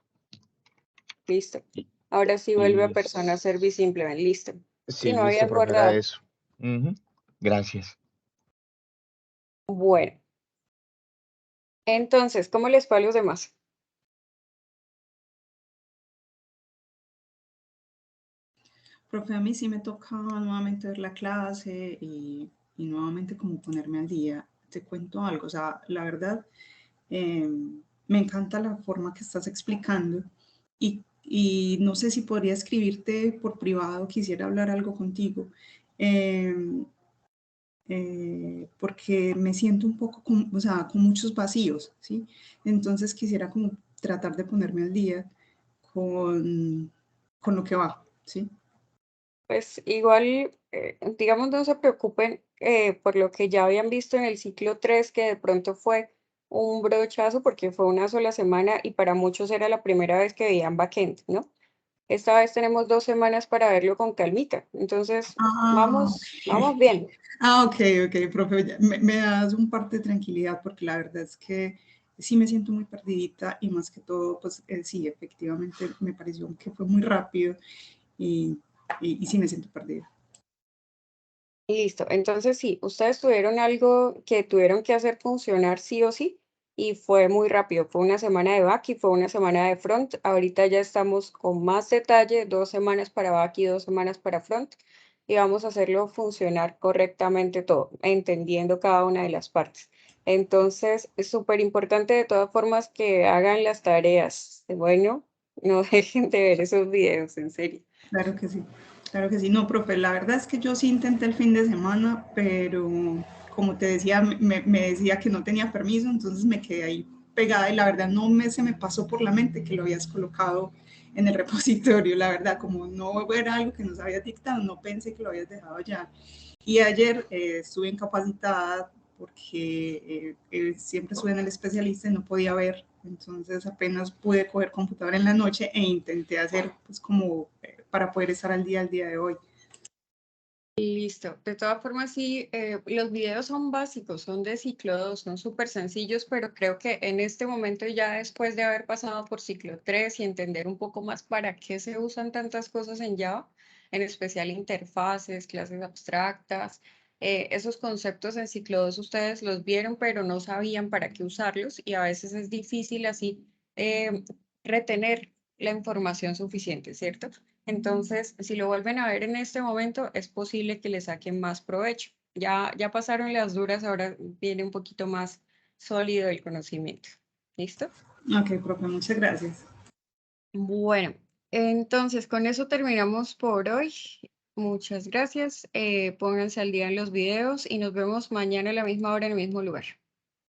Listo. Ahora sí vuelve a persona service implement. Listo. Sí, Sí, no listo, habías profe, era guardado. eso. Ujú. Gracias. Bueno. Entonces, ¿cómo les fue a los demás? Profe, a mí sí me toca nuevamente ver la clase y nuevamente como ponerme al día. Te cuento algo, o sea, la verdad, me encanta la forma que estás explicando, y no sé si podría escribirte por privado, quisiera hablar algo contigo, porque me siento un poco o sea, con muchos vacíos, ¿sí? Entonces quisiera como tratar de ponerme al día con lo que va, ¿sí? Pues igual, digamos, no se preocupen por lo que ya habían visto en el ciclo 3, que de pronto fue un brochazo porque fue una sola semana y para muchos era la primera vez que veían backend, ¿no? Esta vez tenemos 2 semanas para verlo con calmita. Entonces, vamos bien. Ok, profe, me das un parte de tranquilidad porque la verdad es que sí me siento muy perdidita y más que todo, pues sí, efectivamente me pareció que fue muy rápido y sí me siento perdida. Listo. Entonces, sí, ustedes tuvieron algo que tuvieron que hacer funcionar sí o sí y fue muy rápido. Fue una semana de back y fue una semana de front. Ahorita ya estamos con más detalle, 2 semanas para back y 2 semanas para front y vamos a hacerlo funcionar correctamente todo, entendiendo cada una de las partes. Entonces, es súper importante de todas formas que hagan las tareas. Bueno, no dejen de ver esos videos, en serio. Claro que sí, claro que sí. No, profe, la verdad es que yo sí intenté el fin de semana, pero como te decía, me decía que no tenía permiso, entonces me quedé ahí pegada y la verdad no se me pasó por la mente que lo habías colocado en el repositorio. La verdad, como no era algo que nos habías dictado, no pensé que lo habías dejado ya. Y ayer estuve incapacitada porque siempre estuve en el especialista y no podía ver, entonces apenas pude coger computadora en la noche e intenté hacer pues como para poder estar al día de hoy. Listo. De todas formas, sí, los videos son básicos, son de ciclo 2, son súper sencillos, pero creo que en este momento, ya después de haber pasado por ciclo 3 y entender un poco más para qué se usan tantas cosas en Java, en especial interfaces, clases abstractas, esos conceptos en ciclo 2 ustedes los vieron, pero no sabían para qué usarlos y a veces es difícil así retener la información suficiente, ¿cierto? Entonces, si lo vuelven a ver en este momento, es posible que le saquen más provecho. Ya pasaron las duras, ahora viene un poquito más sólido el conocimiento. ¿Listo? Ok, profe, muchas gracias. Bueno, entonces con eso terminamos por hoy. Muchas gracias. Pónganse al día en los videos y nos vemos mañana a la misma hora en el mismo lugar.